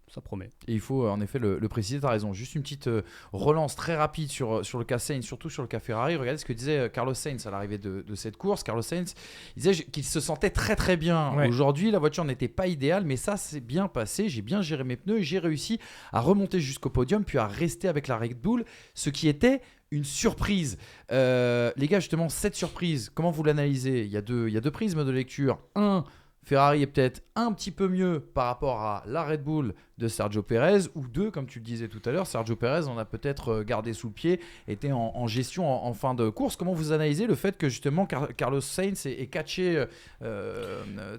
Ça promet. Et il faut en effet le préciser, tu as raison. Juste une petite relance très rapide sur le cas Sainz, surtout sur le cas Ferrari. Regardez ce que disait Carlos Sainz à l'arrivée de cette course. Carlos Sainz il disait qu'il se sentait très très bien. Ouais. Aujourd'hui, la voiture n'était pas idéale, mais ça s'est bien passé. J'ai bien géré mes pneus et j'ai réussi à remonter jusqu'au podium, puis à rester avec la Red Bull, ce qui était une surprise. Les gars, justement, cette surprise, comment vous l'analysez? Il y a deux prismes de lecture. Un, Ferrari est peut-être un petit peu mieux par rapport à la Red Bull de Sergio Pérez, ou 2, comme tu le disais tout à l'heure, Sergio Pérez en a peut-être gardé sous le pied, était en gestion en fin de course. Comment vous analysez le fait que justement Carlos Sainz ait catché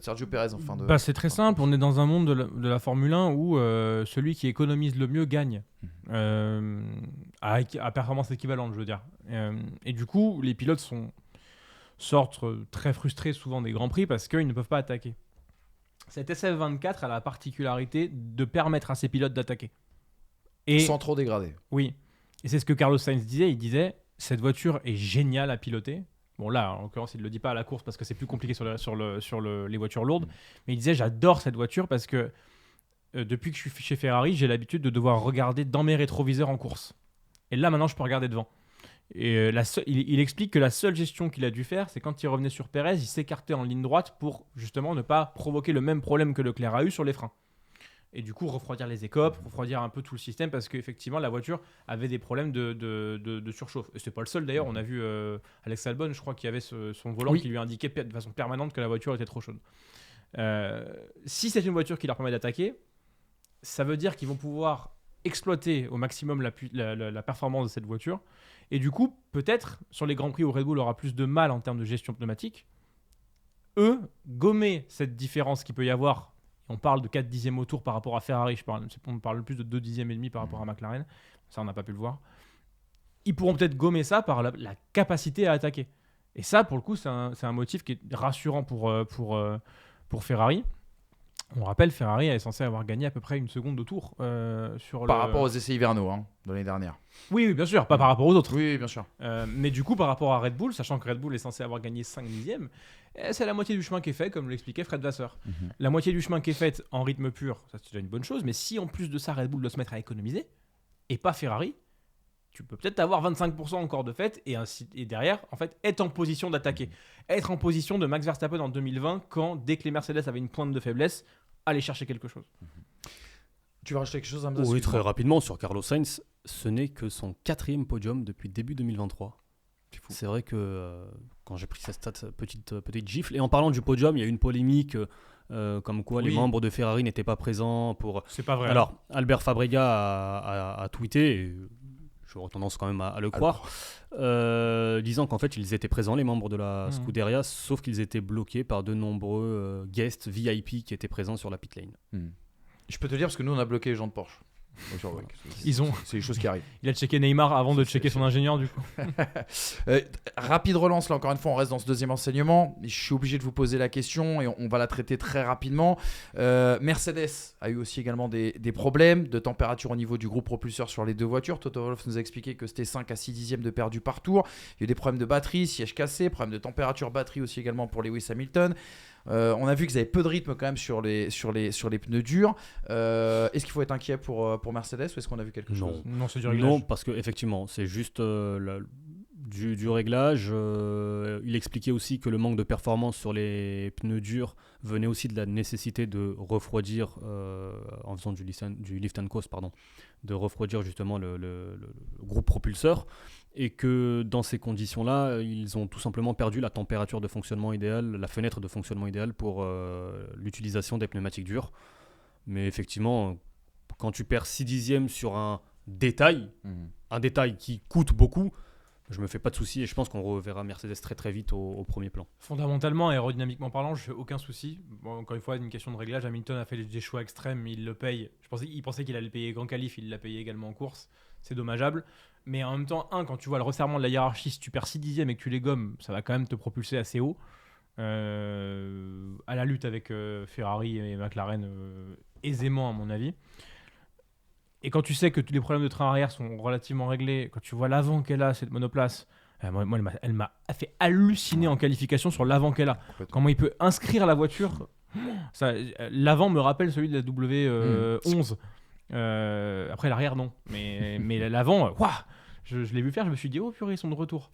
Sergio Pérez en fin de... C'est très simple, on est dans un monde de la Formule 1 où celui qui économise le mieux gagne, à performance équivalente, je veux dire. Et du coup, les pilotes sortent très frustrés souvent des Grands Prix parce qu'ils ne peuvent pas attaquer. Cette SF24 a la particularité de permettre à ses pilotes d'attaquer. Et sans trop dégrader. oui, et c'est ce que Carlos Sainz disait, il disait « cette voiture est géniale à piloter ». Bon là, en l'occurrence, il ne le dit pas à la course parce que c'est plus compliqué sur les voitures lourdes, mais il disait « j'adore cette voiture parce que depuis que je suis chez Ferrari, j'ai l'habitude de devoir regarder dans mes rétroviseurs en course. Et là, maintenant, je peux regarder devant ». Et il explique que la seule gestion qu'il a dû faire, c'est quand il revenait sur Pérez, il s'écartait en ligne droite pour justement ne pas provoquer le même problème que Leclerc a eu sur les freins. Et du coup, refroidir les écopes, refroidir un peu tout le système parce qu'effectivement, la voiture avait des problèmes de surchauffe. Et c'est pas le seul d'ailleurs, on a vu Alex Albon, je crois qu'il y avait son volant qui lui indiquait de façon permanente que la voiture était trop chaude. Si c'est une voiture qui leur permet d'attaquer, ça veut dire qu'ils vont pouvoir exploiter au maximum la performance de cette voiture. Et du coup, peut-être, sur les Grands Prix où Red Bull aura plus de mal en termes de gestion pneumatique, gommer cette différence qu'il peut y avoir, on parle de 4 dixièmes au tour par rapport à Ferrari, on parle plus de 2 dixièmes et demi par rapport à McLaren, ça on n'a pas pu le voir, ils pourront peut-être gommer ça par la capacité à attaquer. Et ça, pour le coup, c'est un motif qui est rassurant pour Ferrari. On rappelle, Ferrari est censé avoir gagné à peu près 1 seconde de tour par rapport aux essais hivernaux de l'année dernière. Oui, bien sûr, pas par rapport aux autres. Oui, bien sûr. Mais du coup, par rapport à Red Bull, sachant que Red Bull est censé avoir gagné 5 dixièmes, c'est la moitié du chemin qui est fait, comme l'expliquait Fred Vasseur. La moitié du chemin qui est faite en rythme pur, ça c'est déjà une bonne chose, mais si en plus de ça, Red Bull doit se mettre à économiser, et pas Ferrari, tu peux peut-être avoir 25% encore de fait, et derrière, en fait, être en position d'attaquer. Être en position de Max Verstappen en 2020, quand, dès que les Mercedes avaient une pointe de faiblesse, aller chercher quelque chose. Tu veux rajouter quelque chose, Hamza? Oui, très rapidement, sur Carlos Sainz, ce n'est que son 4e podium depuis début 2023. C'est vrai que quand j'ai pris cette stat, petite gifle, et en parlant du podium, il y a eu une polémique comme quoi les membres de Ferrari n'étaient pas présents pour... C'est pas vrai. Alors, Albert Fabrega a tweeté, et j'aurais tendance quand même à le croire, disant qu'en fait ils étaient présents, les membres de la Scuderia, sauf qu'ils étaient bloqués par de nombreux guests VIP qui étaient présents sur la pit lane. Je peux te dire parce que nous on a bloqué les gens de Porsche. C'est des choses qui arrivent. Il a checké Neymar avant de checker son ingénieur du coup. Rapide relance, là encore une fois, on reste dans ce deuxième enseignement. Je suis obligé de vous poser la question et on va la traiter très rapidement. Mercedes a eu aussi également des problèmes de température au niveau du groupe propulseur sur les deux voitures. Toto Wolff nous a expliqué que c'était 5 à 6 dixièmes de perdu par tour. Il y a eu des problèmes de batterie, siège cassé, problème de température batterie aussi également pour Lewis Hamilton. On a vu qu'ils avaient peu de rythme quand même sur les pneus durs. Est-ce qu'il faut être inquiet pour Mercedes ou est-ce qu'on a vu quelque chose ? Non, c'est du réglage. Non, parce qu'effectivement, c'est juste du réglage. Il expliquait aussi que le manque de performance sur les pneus durs venait aussi de la nécessité de refroidir, en faisant du lift and coast, de refroidir justement le groupe propulseur. Et que dans ces conditions-là, ils ont tout simplement perdu la température de fonctionnement idéale, la fenêtre de fonctionnement idéale pour l'utilisation des pneumatiques durs. Mais effectivement, quand tu perds 6 dixièmes sur un détail qui coûte beaucoup, je me fais pas de soucis et je pense qu'on reverra Mercedes très très vite au premier plan. Fondamentalement, aérodynamiquement parlant, je fais aucun souci. Bon, encore une fois, une question de réglage. Hamilton a fait des choix extrêmes, il le paye. Il pensait qu'il allait le payer grand qualif, il l'a payé également en course. C'est dommageable. Mais en même temps, quand tu vois le resserrement de la hiérarchie, si tu perds 6 dixièmes et que tu les gommes, ça va quand même te propulser assez haut. À la lutte avec Ferrari et McLaren, aisément à mon avis. Et quand tu sais que tous les problèmes de train arrière sont relativement réglés, quand tu vois l'avant qu'elle a, cette monoplace, moi elle m'a fait halluciner en qualification sur l'avant qu'elle a. Comment il peut inscrire la voiture. L'avant me rappelle celui de la W11. Après l'arrière non, mais l'avant, je l'ai vu faire, je me suis dit oh purée, ils sont de retour.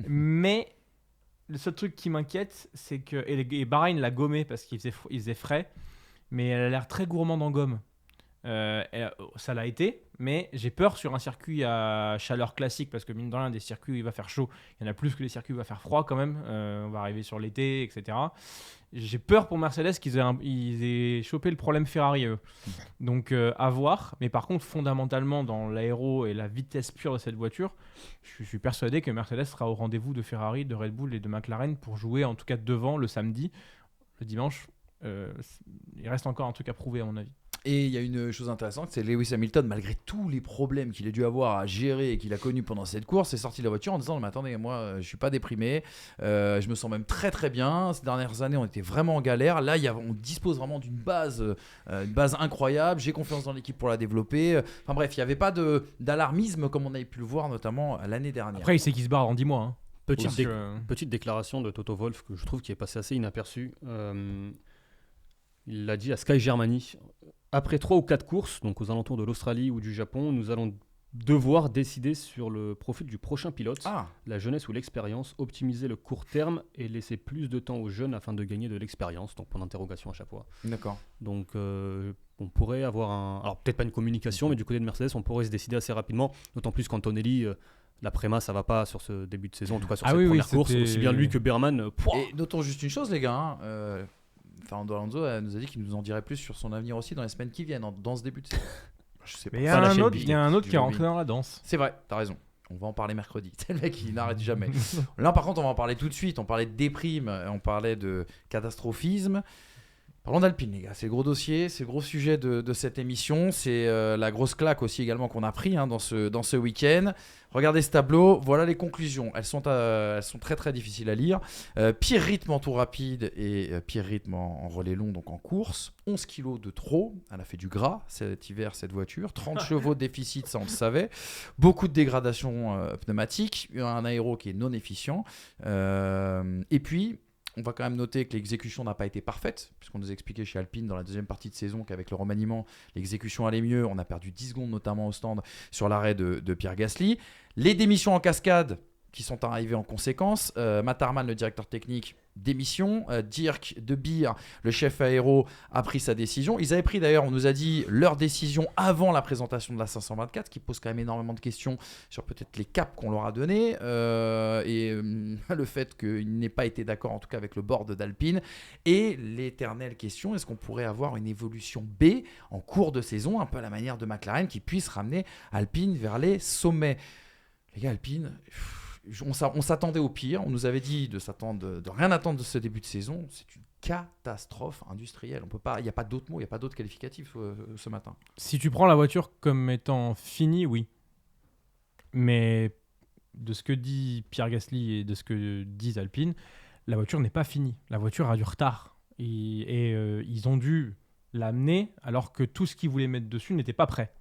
Mais le seul truc qui m'inquiète, c'est que et Bahreïn l'a gommé parce qu'il faisait frais, mais elle a l'air très gourmande en gomme. Ça l'a été, mais j'ai peur sur un circuit à chaleur classique parce que mine de rien, des circuits où il va faire chaud, il y en a plus que les circuits où il va faire froid quand même. On va arriver sur l'été, etc. J'ai peur pour Mercedes qu'ils aient chopé le problème Ferrari eux. Donc à voir. Mais par contre, fondamentalement, dans l'aéro et la vitesse pure de cette voiture, je suis persuadé que Mercedes sera au rendez-vous de Ferrari, de Red Bull et de McLaren pour jouer en tout cas devant le samedi. Le dimanche, il reste encore un truc à prouver à mon avis. Et il y a une chose intéressante, c'est Lewis Hamilton, malgré tous les problèmes qu'il a dû avoir à gérer et qu'il a connus pendant cette course, est sorti de la voiture en disant mais attendez, moi je suis pas déprimé, je me sens même très très bien. Ces dernières années on était vraiment en galère, là on dispose vraiment d'une base incroyable, j'ai confiance dans l'équipe pour la développer. Enfin bref, il n'y avait pas d'alarmisme comme on avait pu le voir notamment l'année dernière. Après il sait qu'il se barre en 10 mois. Hein. Petite déclaration de Toto Wolff que je trouve qui est passée assez inaperçue. Il l'a dit à Sky Germany. Après 3 ou 4 courses, donc aux alentours de l'Australie ou du Japon, nous allons devoir décider sur le profil du prochain pilote, la jeunesse ou l'expérience, optimiser le court terme et laisser plus de temps aux jeunes afin de gagner de l'expérience, donc point d'interrogation à chaque fois. D'accord. Donc on pourrait avoir alors peut-être pas une communication, mais du côté de Mercedes, on pourrait se décider assez rapidement, d'autant plus qu'Antonelli... La préma, ça va pas sur ce début de saison, en tout cas sur cette première course, aussi bien lui que Berman. Et notons juste une chose, les gars. Fernando Alonso nous a dit qu'il nous en dirait plus sur son avenir aussi dans les semaines qui viennent, dans ce début de saison. Je sais pas. Mais il y a un autre qui est rentré dans la danse. C'est vrai, t'as raison. On va en parler mercredi. C'est le mec, il n'arrête jamais. Là, par contre, on va en parler tout de suite. On parlait de déprime, on parlait de catastrophisme. Parlons d'Alpine, les gars. C'est le gros dossier, c'est le gros sujet de cette émission. C'est la grosse claque aussi également qu'on a pris dans ce week-end. Regardez ce tableau. Voilà les conclusions. Elles sont très très difficiles à lire. Pire rythme en tour rapide et pire rythme en relais long, donc en course. 11 kilos de trop. Elle a fait du gras cet hiver, cette voiture. 30 chevaux de déficit, ça on le savait. Beaucoup de dégradation pneumatique. Un aéro qui est non efficient. Et puis... On va quand même noter que l'exécution n'a pas été parfaite, puisqu'on nous a expliqué chez Alpine dans la deuxième partie de saison qu'avec le remaniement, l'exécution allait mieux. On a perdu 10 secondes notamment au stand sur l'arrêt de Pierre Gasly. Les démissions en cascade qui sont arrivées en conséquence. Matt Harman, le directeur technique, démission. Dirk De Beer, le chef aéro, a pris sa décision. Ils avaient pris d'ailleurs, on nous a dit, leur décision avant la présentation de la 524, qui pose quand même énormément de questions sur peut-être les caps qu'on leur a donnés et le fait qu'ils n'aient pas été d'accord en tout cas avec le board d'Alpine. Et l'éternelle question, est-ce qu'on pourrait avoir une évolution B en cours de saison, un peu à la manière de McLaren, qui puisse ramener Alpine vers les sommets. Les gars, Alpine... On s'attendait au pire, on nous avait dit de rien attendre de ce début de saison. C'est une catastrophe industrielle. Il n'y a pas d'autres mots, il n'y a pas d'autres qualificatifs ce matin. Si tu prends la voiture comme étant finie, oui. Mais de ce que dit Pierre Gasly et de ce que disent Alpine, la voiture n'est pas finie. La voiture a du retard. Et ils ont dû l'amener alors que tout ce qu'ils voulaient mettre dessus n'était pas prêt.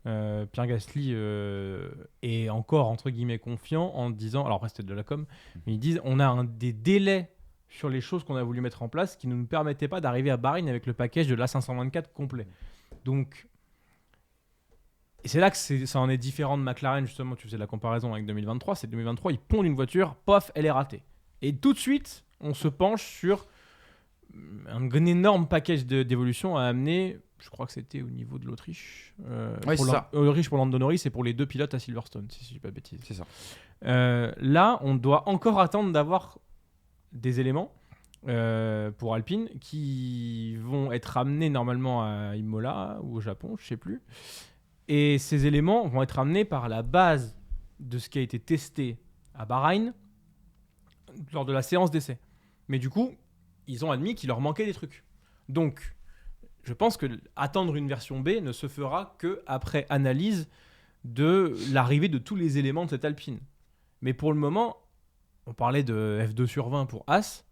Pierre Gasly est encore entre guillemets confiant en disant, alors après c'était de la com, mais ils disent on a des délais sur les choses qu'on a voulu mettre en place qui ne nous permettaient pas d'arriver à Bahreïn avec le package de l'A524 complet. Donc, et c'est là que ça en est différent de McLaren, justement, tu faisais la comparaison avec 2023, c'est 2023, ils pondent une voiture, pof, elle est ratée. Et tout de suite, on se penche sur un énorme package d'évolution à amener. Je crois que c'était au niveau de l'Autriche. Oui, c'est ça. L'Autriche pour Lando Norris et pour les 2 pilotes à Silverstone, si je ne dis pas de bêtises. C'est ça. Là, on doit encore attendre d'avoir des éléments pour Alpine qui vont être amenés normalement à Imola ou au Japon, je ne sais plus. Et ces éléments vont être amenés par la base de ce qui a été testé à Bahreïn lors de la séance d'essai. Mais du coup, ils ont admis qu'il leur manquait des trucs. Donc, je pense que attendre une version B ne se fera qu'après analyse de l'arrivée de tous les éléments de cette Alpine. Mais pour le moment, on parlait de F2 sur 20 pour As.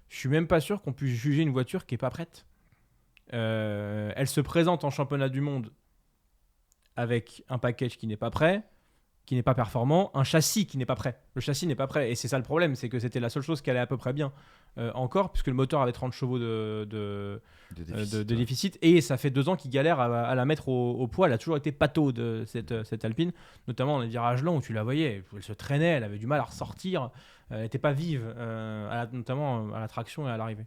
Je suis même pas sûr qu'on puisse juger une voiture qui n'est pas prête. Elle se présente en championnat du monde avec un package qui n'est pas prêt, qui n'est pas performant, un châssis qui n'est pas prêt. Le châssis n'est pas prêt. Et c'est ça le problème, c'est que c'était la seule chose qui allait à peu près bien encore, puisque le moteur avait 30 chevaux de déficit. Et ça fait 2 ans qu'il galère à la mettre au poids. Elle a toujours été pâteau de cette Alpine, notamment dans les virages longs où tu la voyais. Elle se traînait, elle avait du mal à ressortir. Elle n'était pas vive, notamment à la traction et à l'arrivée.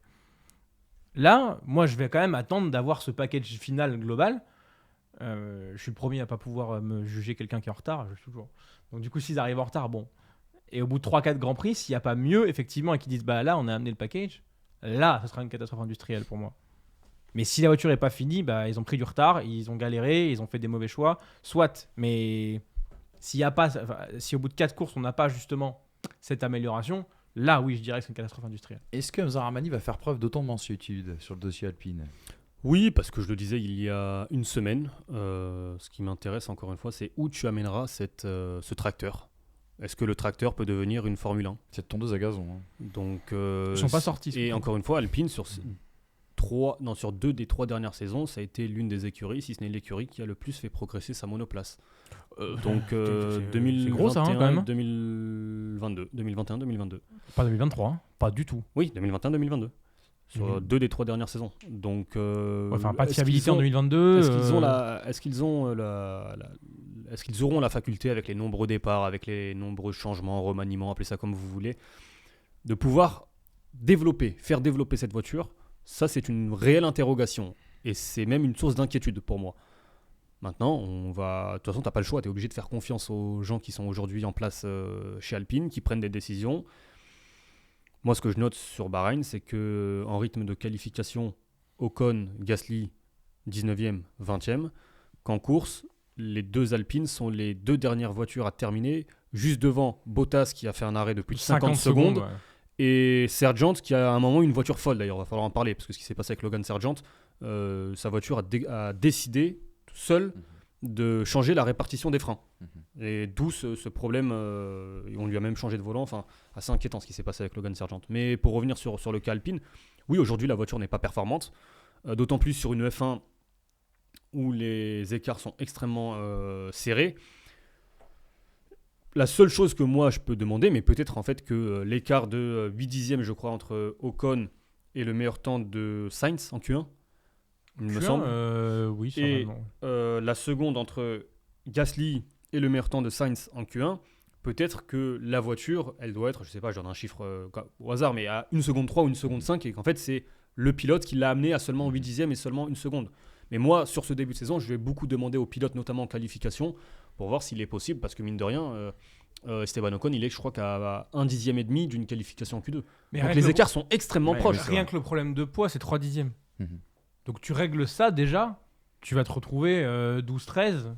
Là, moi, je vais quand même attendre d'avoir ce package final global. Je suis le premier à pas pouvoir me juger quelqu'un qui est en retard, toujours. Donc du coup, s'ils arrivent en retard, bon. Et au bout de 3-4 Grands Prix, s'il n'y a pas mieux, effectivement, et qu'ils disent bah là, on a amené le package, là, ce sera une catastrophe industrielle pour moi. Mais si la voiture n'est pas finie, bah, ils ont pris du retard, ils ont galéré, ils ont fait des mauvais choix, soit. Mais si au bout de 4 courses, on n'a pas justement cette amélioration, là, oui, je dirais que c'est une catastrophe industrielle. Est-ce que Hamza Rahmani va faire preuve d'autant de mansuétude sur le dossier Alpine ? Oui, parce que je le disais il y a une semaine, ce qui m'intéresse encore une fois, c'est où tu amèneras ce tracteur. Est-ce que le tracteur peut devenir une Formule 1 ? Cette tondeuse à gazon. Hein. Donc, ils ne sont pas sortis. Et encore une fois, Alpine, sur 2 des 3 dernières saisons, ça a été l'une des écuries, si ce n'est l'écurie, qui a le plus fait progresser sa monoplace. Donc 2021, gros, ça, hein, quand même. 2021-2022. Pas 2023, hein. Pas du tout. Oui, 2021-2022. Sur 2 des 3 dernières saisons. Donc, pas de fiabilité en 2022. Est-ce qu'ils auront la faculté, avec les nombreux départs, avec les nombreux changements, remaniements, appelez ça comme vous voulez, de pouvoir faire développer cette voiture ? Ça, c'est une réelle interrogation. Et c'est même une source d'inquiétude pour moi. Maintenant, de toute façon, tu n'as pas le choix. Tu es obligé de faire confiance aux gens qui sont aujourd'hui en place chez Alpine, qui prennent des décisions. Moi, ce que je note sur Bahreïn, c'est qu'en rythme de qualification, Ocon, Gasly, 19e, 20e, qu'en course, les 2 Alpines sont les 2 dernières voitures à terminer, juste devant Bottas qui a fait un arrêt de plus de 50 secondes, ouais. Et Sargent qui a à un moment une voiture folle d'ailleurs, il va falloir en parler, parce que ce qui s'est passé avec Logan Sargent, sa voiture a décidé tout seul de changer la répartition des freins. Et d'où ce problème, on lui a même changé de volant, enfin assez inquiétant ce qui s'est passé avec Logan Sargent. Mais pour revenir sur le cas Alpine, oui, aujourd'hui la voiture n'est pas performante, d'autant plus sur une F1 où les écarts sont extrêmement serrés. La seule chose que moi je peux demander, mais peut-être en fait que l'écart de 8 dixièmes je crois entre Ocon et le meilleur temps de Sainz en Q1, il me semble. Oui, et la seconde entre Gasly et le meilleur temps de Sainz en Q1, peut-être que la voiture, elle doit être, je sais pas, je donne un chiffre au hasard, mais à 1 seconde 3 ou 1 seconde 5, et qu'en fait c'est le pilote qui l'a amené à seulement 8 dixièmes et seulement 1 seconde. Mais moi, sur ce début de saison, je vais beaucoup demander aux pilotes, notamment en qualification, pour voir s'il est possible, parce que mine de rien, Esteban Ocon, il est, je crois, qu'à 1 dixième et demi d'une qualification en Q2. Mais donc les écarts sont extrêmement proches. Rien que le problème de poids, c'est 3 dixièmes. Donc tu règles ça déjà, tu vas te retrouver 12-13,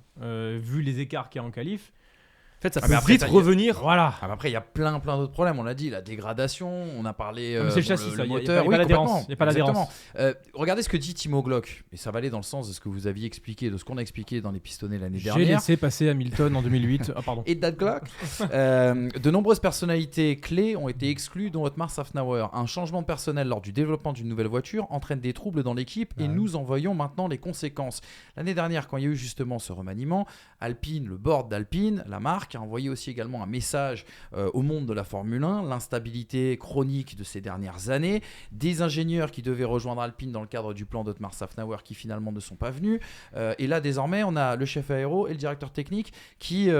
vu les écarts qu'il y a en qualif. fait, ça Ah, peut mais après, vite t'as- revenir. Voilà. Ah, mais après, il y a plein d'autres problèmes. On l'a dit, la dégradation, on a parlé. Ah, mais c'est le châssis, ça, le y a moteur. pas Oui, l'adhérence, complètement, y a pas l'adhérence. exactement. Regardez ce que dit Timo Glock, et ça va aller dans le sens de ce que vous aviez expliqué, de ce qu'on a expliqué dans les pistonnets l'année J'ai dernière. laissé passer Hamilton en 2008. Ah, pardon. Et Dad Glock. De nombreuses personnalités clés ont été exclues, dont Otmar Szafnauer. Un changement de personnel lors du développement d'une nouvelle voiture entraîne des troubles dans l'équipe et Ouais. nous en voyons maintenant les conséquences. L'année dernière, quand il y a eu justement ce remaniement, Alpine, le board d'Alpine, la marque, a envoyé aussi également un message au monde de la Formule 1, l'instabilité chronique de ces dernières années, des ingénieurs qui devaient rejoindre Alpine dans le cadre du plan d'Otmar Szafnauer qui finalement ne sont pas venus. Et là, désormais, on a le chef aéro et le directeur technique qui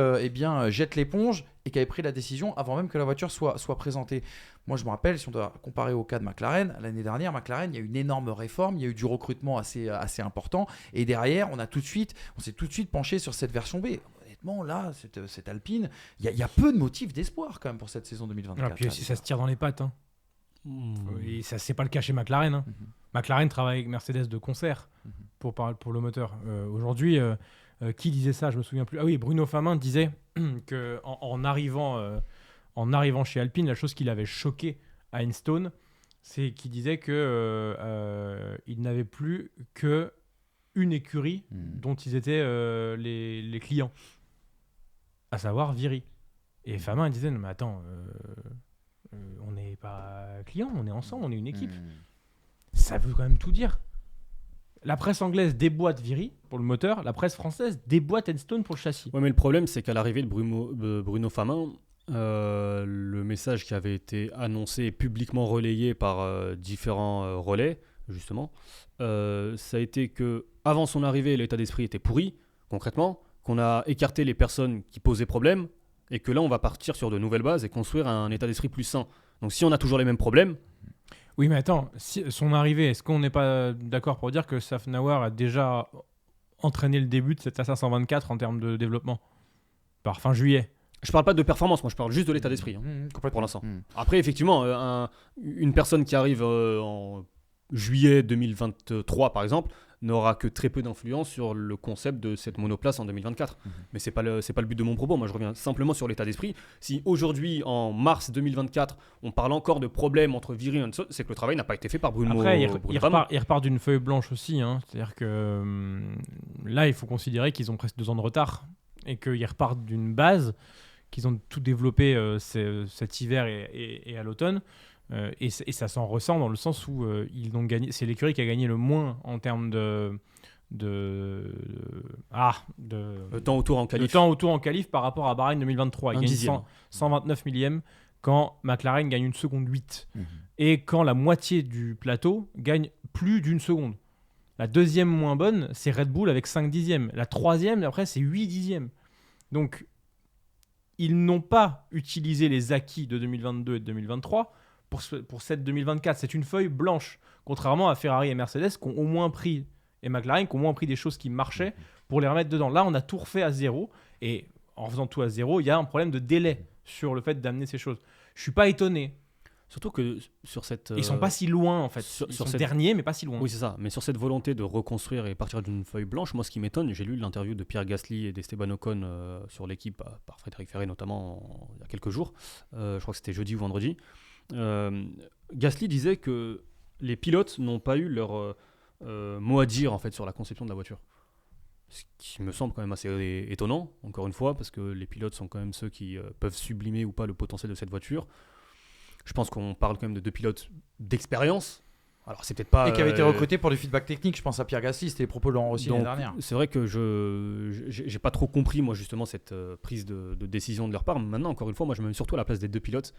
jettent l'éponge et qui avait pris la décision avant même que la voiture soit présentée. Moi, je me rappelle, si on doit comparer au cas de McLaren, l'année dernière, McLaren, il y a eu une énorme réforme, il y a eu du recrutement assez important, et derrière, on s'est tout de suite penché sur cette version B. Honnêtement, là, cette Alpine, il y a peu de motifs d'espoir quand même pour cette saison 2024. Ah, puis là, si déjà. ça se tire dans les pattes. Hein. Et ça, c'est pas le cas chez McLaren. Hein. McLaren travaille avec Mercedes de concert pour le moteur. Aujourd'hui, qui disait ça? Je me souviens plus. Ah oui, Bruno Famin disait que en arrivant chez Alpine, la chose qui l'avait choqué à Enstone, c'est qu'il disait que il n'avait plus que une écurie dont ils étaient les clients, à savoir Viry. Et Famin disait non mais attends, on n'est pas clients, on est ensemble, on est une équipe. Ça veut quand même tout dire. La presse anglaise déboîte Viry pour le moteur, la presse française déboîte Enstone pour le châssis. Ouais, mais le problème, c'est qu'à l'arrivée de Bruno Famin, le message qui avait été annoncé et publiquement relayé par différents relais, justement, ça a été que avant son arrivée, l'état d'esprit était pourri, concrètement, qu'on a écarté les personnes qui posaient problème, et que là, on va partir sur de nouvelles bases et construire un état d'esprit plus sain. Donc si on a toujours les mêmes problèmes, Oui, mais attends, son arrivée, est-ce qu'on n'est pas d'accord pour dire que Szafnauer a déjà entraîné le début de cette A524 en termes de développement par fin juillet? je parle pas de performance, moi je parle juste de l'état d'esprit, hein, pour l'instant. Après, effectivement, une personne qui arrive en juillet 2023, par exemple, n'aura que très peu d'influence sur le concept de cette monoplace en 2024. Mais c'est pas le but de mon propos. Moi, je reviens simplement sur l'état d'esprit. Si aujourd'hui, en mars 2024, on parle encore de problèmes entre Viry et Enstone, c'est que le travail n'a pas été fait par Bruno. Après, il Famin. repart d'une feuille blanche aussi. Hein. C'est-à-dire que là, il faut considérer qu'ils ont presque 2 ans de retard et qu'ils repartent d'une base, qu'ils ont tout développé cet hiver et à l'automne. Et ça s'en ressent dans le sens où ils ont gagné. C'est l'écurie qui a gagné le moins en termes de temps autour en qualif. Le temps autour en qualif par rapport à Bahreïn 2023. Ils gagnent 129 millièmes quand McLaren gagne 1 seconde 8. Et quand la moitié du plateau gagne plus d'1 seconde. La deuxième moins bonne, c'est Red Bull avec 5 dixièmes. La troisième, après, c'est 8 dixièmes. Donc, ils n'ont pas utilisé les acquis de 2022 et de 2023 pour cette 2024. C'est une feuille blanche, contrairement à Ferrari et Mercedes qui ont au moins pris, et McLaren qui ont au moins pris des choses qui marchaient pour les remettre dedans. Là, on a tout refait à zéro, et en faisant tout à zéro, il y a un problème de délai sur le fait d'amener ces choses. Je suis pas étonné. Surtout que sur cette... Ils sont pas si loin, en fait. sur Ils sont cette- derniers, mais pas si loin. Oui, c'est ça. Mais sur cette volonté de reconstruire et partir d'une feuille blanche, moi, ce qui m'étonne, j'ai lu l'interview de Pierre Gasly et d'Esteban Ocon sur l'équipe, par Frédéric Ferré notamment, il y a quelques jours. Je crois que c'était jeudi ou vendredi. Gasly disait que les pilotes n'ont pas eu leur mot à dire en fait, sur la conception de la voiture. Ce qui me semble quand même assez étonnant, encore une fois, parce que les pilotes sont quand même ceux qui peuvent sublimer ou pas le potentiel de cette voiture. Je pense qu'on parle quand même de 2 pilotes d'expérience. Alors c'est peut-être pas... Et qui avait été recruté pour du feedback technique, je pense à Pierre Gasly, c'était les propos de Laurent Rossi l'année dernière. C'est vrai que j'ai pas trop compris moi justement cette prise de décision de leur part. Maintenant, encore une fois, moi je me mets surtout à la place des 2 pilotes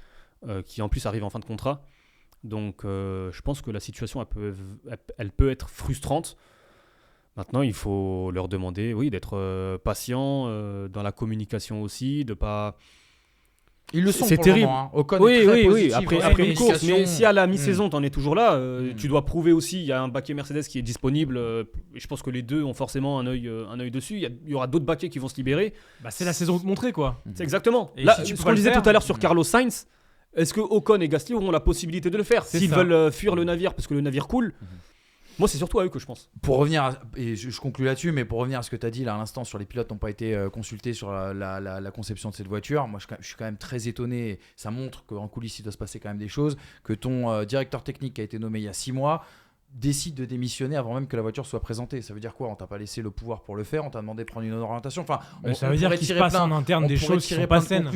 qui en plus arrivent en fin de contrat. Donc je pense que la situation elle peut être frustrante. Maintenant, il faut leur demander, oui, d'être patient dans la communication aussi, de pas... Ils le sont C'est pour terrible. le moment, hein. Ocon Oui, est très oui, positif, après dans la une communication. course. Mais si à la mi-saison, t'en es toujours là, tu dois prouver aussi. Il y a un baquet Mercedes qui est disponible. Et je pense que les deux ont forcément un œil dessus. Il y aura d'autres baquets qui vont se libérer. Bah, c'est la saison de montrer, quoi. C'est exactement. Et Là, si tu ce pourras qu'on le disait faire, tout à l'heure sur Carlos Sainz, est-ce que Ocon et Gasly auront la possibilité de le faire C'est s'ils ça. veulent fuir le navire parce que le navire coule? Moi, c'est surtout à eux que je pense. Pour revenir, et je conclue là-dessus, mais pour revenir à ce que tu as dit là à l'instant sur les pilotes n'ont pas été consultés sur la conception de cette voiture, moi je suis quand même très étonné. Ça montre qu'en coulisses il doit se passer quand même des choses, que ton directeur technique qui a été nommé il y a 6 mois décide de démissionner avant même que la voiture soit présentée. Ça veut dire quoi? On t'a pas laissé le pouvoir pour le faire, on t'a demandé de prendre une autre orientation. Enfin, ça veut dire qu'il se passe en interne des choses qui sont pas saines.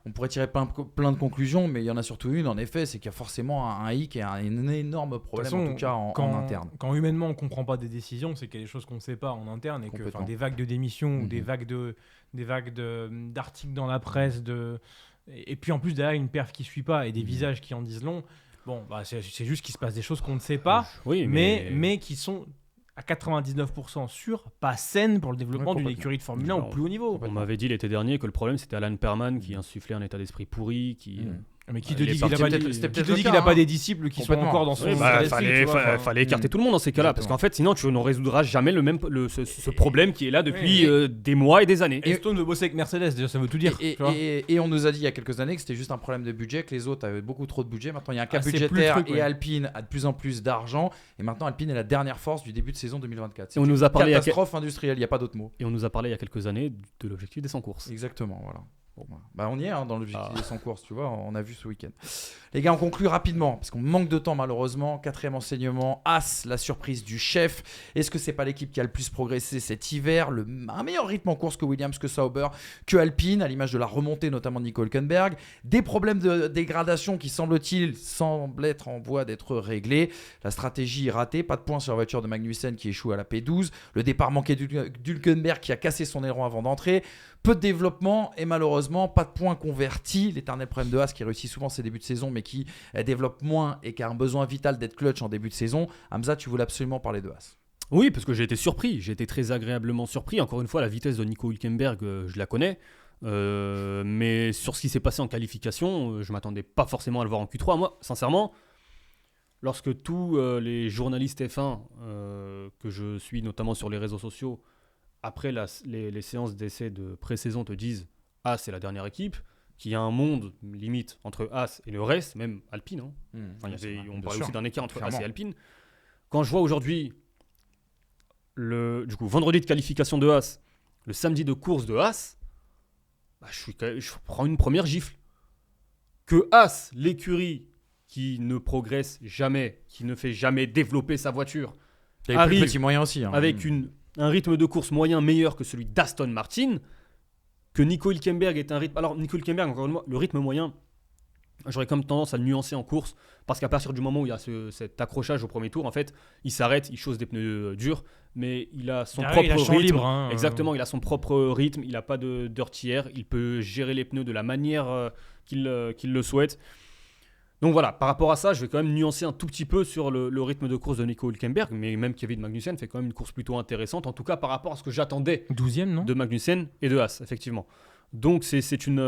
On pourrait tirer plein de conclusions, mais il y en a surtout une en effet, c'est qu'il y a forcément un hic et un énorme problème en tout cas en interne. Quand humainement on comprend pas des décisions, c'est qu'il y a des choses qu'on ne sait pas en interne et que des vagues de démission ou des vagues d'articles dans la presse et puis en plus derrière une perf qui suit pas et des visages qui en disent long. Bon, c'est juste qu'il se passe des choses qu'on ne sait pas, oui, mais qui sont à 99% sûres, pas saines pour le développement d'une écurie de Formule 1 au plus haut niveau. On m'avait dit l'été dernier que le problème c'était Alan Perman qui insufflait un état d'esprit pourri, Mais qui te dit qu'il n'a pas des disciples qui sont encore dans son état d'esprit. Fallait écarter tout le monde dans ces cas-là, parce qu'en fait sinon tu ne résoudras jamais ce problème qui est là depuis des mois et des années. Et Stone veut bosser avec Mercedes, déjà ça veut tout dire. Et on nous a dit il y a quelques années que c'était juste un problème de budget, que les autres avaient beaucoup trop de budget. Maintenant il y a un cap budgétaire et Alpine a de plus en plus d'argent. Et maintenant Alpine est la dernière force du début de saison 2024. C'est une catastrophe industrielle, il n'y a pas d'autre mot. Et on nous a parlé il y a quelques années de l'objectif des 100 courses. Exactement, voilà. On y est dans l'objectif des 100 courses, tu vois, on a vu ce week-end. Les gars, on conclut rapidement, parce qu'on manque de temps malheureusement. 4e enseignement, As, la surprise du chef. Est-ce que c'est pas l'équipe qui a le plus progressé cet hiver, un meilleur rythme en course que Williams, que Sauber, que Alpine, à l'image de la remontée notamment de Nico Hülkenberg. Des problèmes de dégradation qui semblent être en voie d'être réglés. La stratégie ratée, pas de points sur la voiture de Magnussen qui échoue à la P12. Le départ manqué d'Hülkenberg qui a cassé son aileron avant d'entrer. Peu de développement et malheureusement pas de points convertis. L'éternel problème de Haas qui réussit souvent ses débuts de saison mais qui développe moins et qui a un besoin vital d'être clutch en début de saison. Hamza, tu voulais absolument parler de Haas. Oui, parce que j'ai été surpris. J'ai été très agréablement surpris. Encore une fois, la vitesse de Nico Hülkenberg, je la connais. Mais sur ce qui s'est passé en qualification, je ne m'attendais pas forcément à le voir en Q3. Moi, sincèrement, lorsque tous les journalistes F1 que je suis, notamment sur les réseaux sociaux, après les séances d'essai de pré-saison te disent « Haas, c'est la dernière équipe », qu'il y a un monde limite entre Haas et le reste, même Alpine. On parlait aussi d'un écart entre Haas et Alpine. Quand je vois aujourd'hui, vendredi de qualification de Haas, le samedi de course de Haas, je prends une première gifle. Que Haas, l'écurie qui ne progresse jamais, qui ne fait jamais développer sa voiture, arrive petit moyen aussi, avec un rythme de course moyen meilleur que celui d'Aston Martin, que Nico Hülkenberg est un rythme... Alors, Nico Hülkenberg, encore une fois, le rythme moyen, j'aurais comme tendance à le nuancer en course, parce qu'à partir du moment où il y a cet accrochage au premier tour, en fait, il s'arrête, il chausse des pneus durs, mais il a son propre rythme. Libre, Exactement, il a son propre rythme, il n'a pas de dirty air, il peut gérer les pneus de la manière qu'il le souhaite. Donc voilà, par rapport à ça, je vais quand même nuancer un tout petit peu sur le rythme de course de Nico Hülkenberg, mais même Kevin Magnussen fait quand même une course plutôt intéressante, en tout cas par rapport à ce que j'attendais 12e, non de Magnussen et de Haas, effectivement. Donc c'est une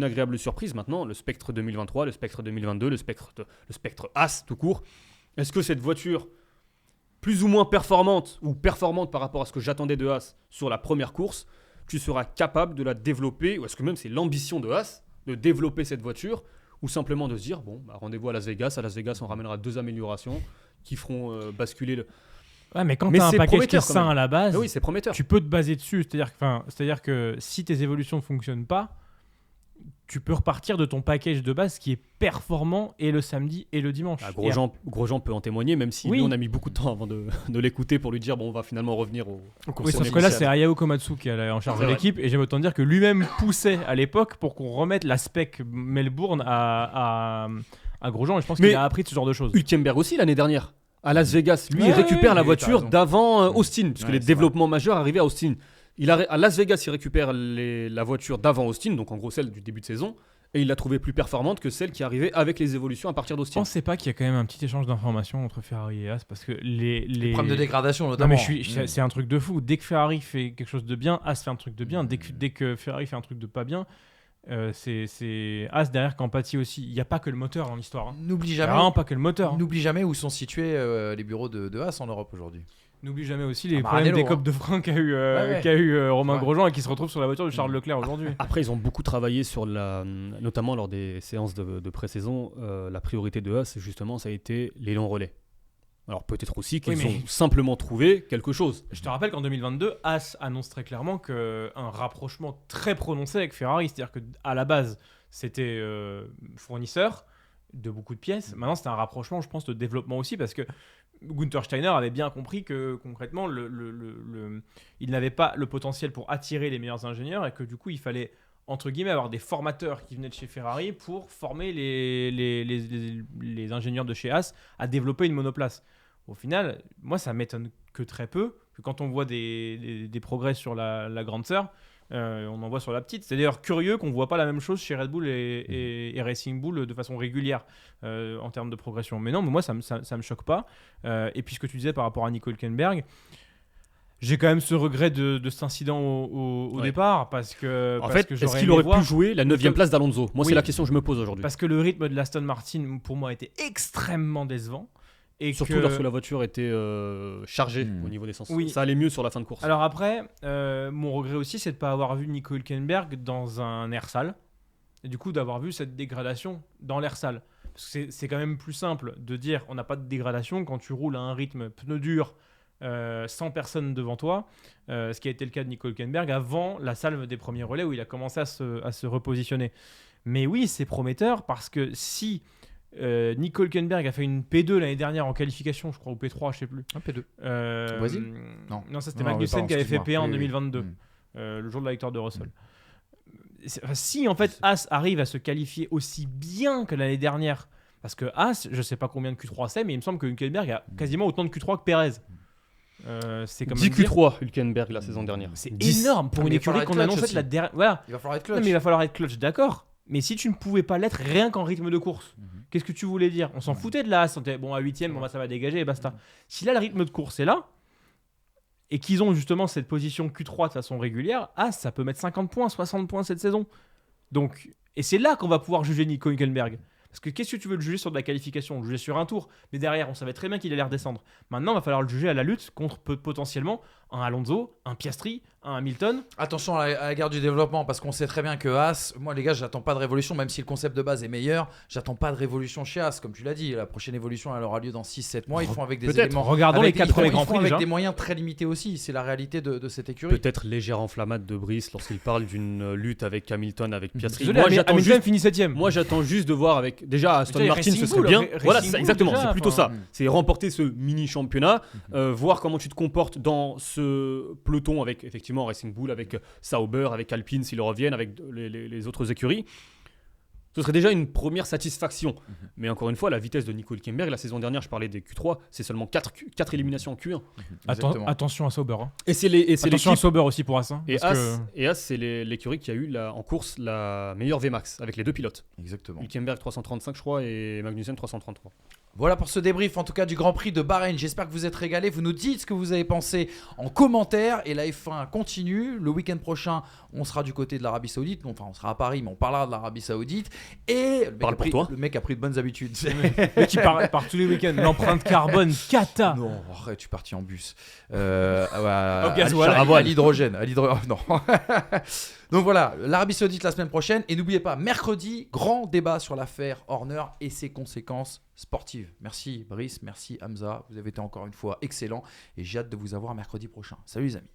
agréable surprise maintenant, le spectre 2023, le spectre 2022, le spectre Haas tout court. Est-ce que cette voiture, plus ou moins performante, ou performante par rapport à ce que j'attendais de Haas sur la première course, tu seras capable de la développer, ou est-ce que même c'est l'ambition de Haas de développer cette voiture, ou simplement de se dire, rendez-vous à Las Vegas. À Las Vegas, on ramènera 2 améliorations qui feront basculer le... Ouais, mais quand tu as un package qui est sain à la base, oui, c'est prometteur. Tu peux te baser dessus. C'est-à-dire que si tes évolutions ne fonctionnent pas, tu peux repartir de ton package de base qui est performant et le samedi et le dimanche. Grosjean peut en témoigner, même si nous, on a mis beaucoup de temps avant de l'écouter pour lui dire on va finalement revenir au cours. Oui, sauf que là, c'est Hayao Komatsu qui est en charge de l'équipe et j'aime autant dire que lui-même poussait à l'époque pour qu'on remette la spec Melbourne à Grosjean et je pense qu'il a appris de ce genre de choses. Hülkenberg aussi l'année dernière. À Las Vegas, lui, il récupère la voiture d'avant Austin, puisque les développements majeurs arrivaient à Austin. À Las Vegas, il récupère la voiture d'avant Austin, donc en gros celle du début de saison, et il l'a trouvée plus performante que celle qui arrivait avec les évolutions à partir d'Austin. Je pensais pas qu'il y a quand même un petit échange d'informations entre Ferrari et Haas, parce que les problèmes de dégradation notamment. Non, mais c'est un truc de fou. Dès que Ferrari fait quelque chose de bien, Haas fait un truc de bien. Dès que Ferrari fait un truc de pas bien, c'est Haas derrière qui en pâtit aussi. Il n'y a pas que le moteur dans l'histoire. N'oublie jamais. Vraiment pas que le moteur. N'oublie jamais où sont situés les bureaux de Haas en Europe aujourd'hui. N'oublie jamais aussi les problèmes des copes de frein qu'a eu Romain Grosjean et qui se retrouve sur la voiture de Charles Leclerc aujourd'hui. Après, ils ont beaucoup travaillé sur notamment lors des séances de pré-saison. La priorité de Haas, justement, ça a été les longs relais. Alors peut-être aussi qu'ils Oui, mais- ont simplement trouvé quelque chose. Je te rappelle qu'en 2022, Haas annonce très clairement qu'un rapprochement très prononcé avec Ferrari, c'est-à-dire qu'à la base, c'était fournisseur de beaucoup de pièces. Maintenant, c'était un rapprochement, je pense, de développement aussi, parce que Gunther Steiner avait bien compris que concrètement, il n'avait pas le potentiel pour attirer les meilleurs ingénieurs et que du coup, il fallait entre guillemets avoir des formateurs qui venaient de chez Ferrari pour former les ingénieurs de chez Haas à développer une monoplace. Au final, moi, ça m'étonne que très peu que quand on voit des progrès sur la grande sœur, on en voit sur la petite. C'est d'ailleurs curieux qu'on ne voit pas la même chose chez Red Bull et Racing Bull de façon régulière en termes de progression. Mais non, mais moi, ça me choque pas. Et puis ce que tu disais par rapport à Nico Hülkenberg, j'ai quand même ce regret de cet incident au départ parce que En fait, que est-ce j'aurais qu'il aimé aurait voir- pu jouer la 9e place d'Alonso? Moi, Oui. c'est la question que je me pose aujourd'hui. Parce que le rythme de l'Aston Martin, pour moi, était extrêmement décevant. Et Surtout que... lorsque la voiture était chargée au niveau d'essence. Oui. Ça allait mieux sur la fin de course. Alors après, mon regret aussi, c'est de ne pas avoir vu Nico Hülkenberg dans un air sale. Et du coup, d'avoir vu cette dégradation dans l'air sale. Parce que c'est quand même plus simple de dire on n'a pas de dégradation quand tu roules à un rythme pneu dur, sans personne devant toi. Ce qui a été le cas de Nico Hülkenberg avant la salve des premiers relais où il a commencé à se repositionner. Mais oui, c'est prometteur parce que si Nico Hülkenberg a fait une P2 l'année dernière en qualification, je crois, ou P3, je sais plus. Un P2. Au Brésil ? Non, ça c'était Non, Magnussen oui, qui avait fait excuse-moi. P1 en Oui, oui. 2022, Mm. le jour de la victoire de Russell. Si en fait Haas arrive à se qualifier aussi bien que l'année dernière, parce que Haas, je sais pas combien de Q3 c'est, mais il me semble que Hülkenberg a quasiment autant de Q3 que Perez. C'est quand 10 même dire- Q3 Hülkenberg la saison dernière. c'est 10. énorme pour Ah, une mais il faudra écurie être qu'on clutch annonçait aussi. la dernière. Voilà. Il va falloir être Non, clutch. mais il va falloir être clutch, d'accord. Mais si tu ne pouvais pas l'être rien qu'en rythme de course, qu'est-ce que tu voulais dire? On s'en foutait de la Haas. On était, bon, à 8ème, bon, bah, ça va dégager et basta. Si là, le rythme de course est là, et qu'ils ont justement cette position Q3 de façon régulière, ça peut mettre 50 points, 60 points cette saison. Donc, et c'est là qu'on va pouvoir juger Nico Hülkenberg. Parce que qu'est-ce que tu veux le juger sur de la qualification? Le juger sur un tour, mais derrière, on savait très bien qu'il allait redescendre. Maintenant, il va falloir le juger à la lutte contre potentiellement un Alonso, un Piastri, un Hamilton. Attention à la guerre du développement parce qu'on sait très bien que Haas, moi les gars, j'attends pas de révolution, même si le concept de base est meilleur, j'attends pas de révolution chez Haas. Comme tu l'as dit, la prochaine évolution elle aura lieu dans 6-7 mois. Ils font avec des Peut-être. éléments. Regardons avec les 4 ils font- premiers ils Grands font Prix avec déjà. des moyens très limités aussi. C'est la réalité de cette écurie. Peut-être légère enflammade de Brice lorsqu'il parle d'une lutte avec Hamilton, avec Piastri. Désolé, Moi, j'attends Hamilton juste, finit 7ème. moi, j'attends juste de voir avec déjà Aston Déjà, Martin, Racing ce serait Bull, bien. Racing Voilà, Bull c'est exactement, déjà, c'est plutôt enfin. ça. C'est remporter ce mini championnat, voir comment tu te comportes dans ce peloton avec effectivement Racing Bull, avec Sauber, avec Alpine s'ils reviennent, avec les autres écuries. Ce serait déjà une première satisfaction. Mais encore une fois, la vitesse de Nico Hülkenberg, la saison dernière, je parlais des Q3, c'est seulement 4 éliminations en Q1. Exactement. Attention à Sauber. Hein. Et c'est Attention à l'équipe. Sauber aussi pour Haas. Hein, Et parce Haas, que- et Haas, c'est l'écurie qui a eu en course la meilleure VMAX avec les deux pilotes. Exactement. Hülkenberg 335 je crois et Magnussen 333. Voilà pour ce débrief en tout cas du Grand Prix de Bahreïn. J'espère que vous êtes régalés. Vous nous dites ce que vous avez pensé en commentaire. Et la F1 continue. Le week-end prochain, on sera du côté de l'Arabie Saoudite. Enfin, on sera à Paris, mais on parlera de l'Arabie Saoudite. Et le mec, Parle a pour pris, toi. le mec a pris de bonnes habitudes. Mais qui part tous les week-ends. L'empreinte carbone, cata. Non, arrête, je suis parti en bus. Au gasoil. À l'hydrogène. Non. Donc voilà, l'Arabie Saoudite la semaine prochaine. Et n'oubliez pas, mercredi, grand débat sur l'affaire Horner et ses conséquences sportives. Merci Brice, merci Hamza. Vous avez été encore une fois excellents. Et j'ai hâte de vous avoir mercredi prochain. Salut les amis.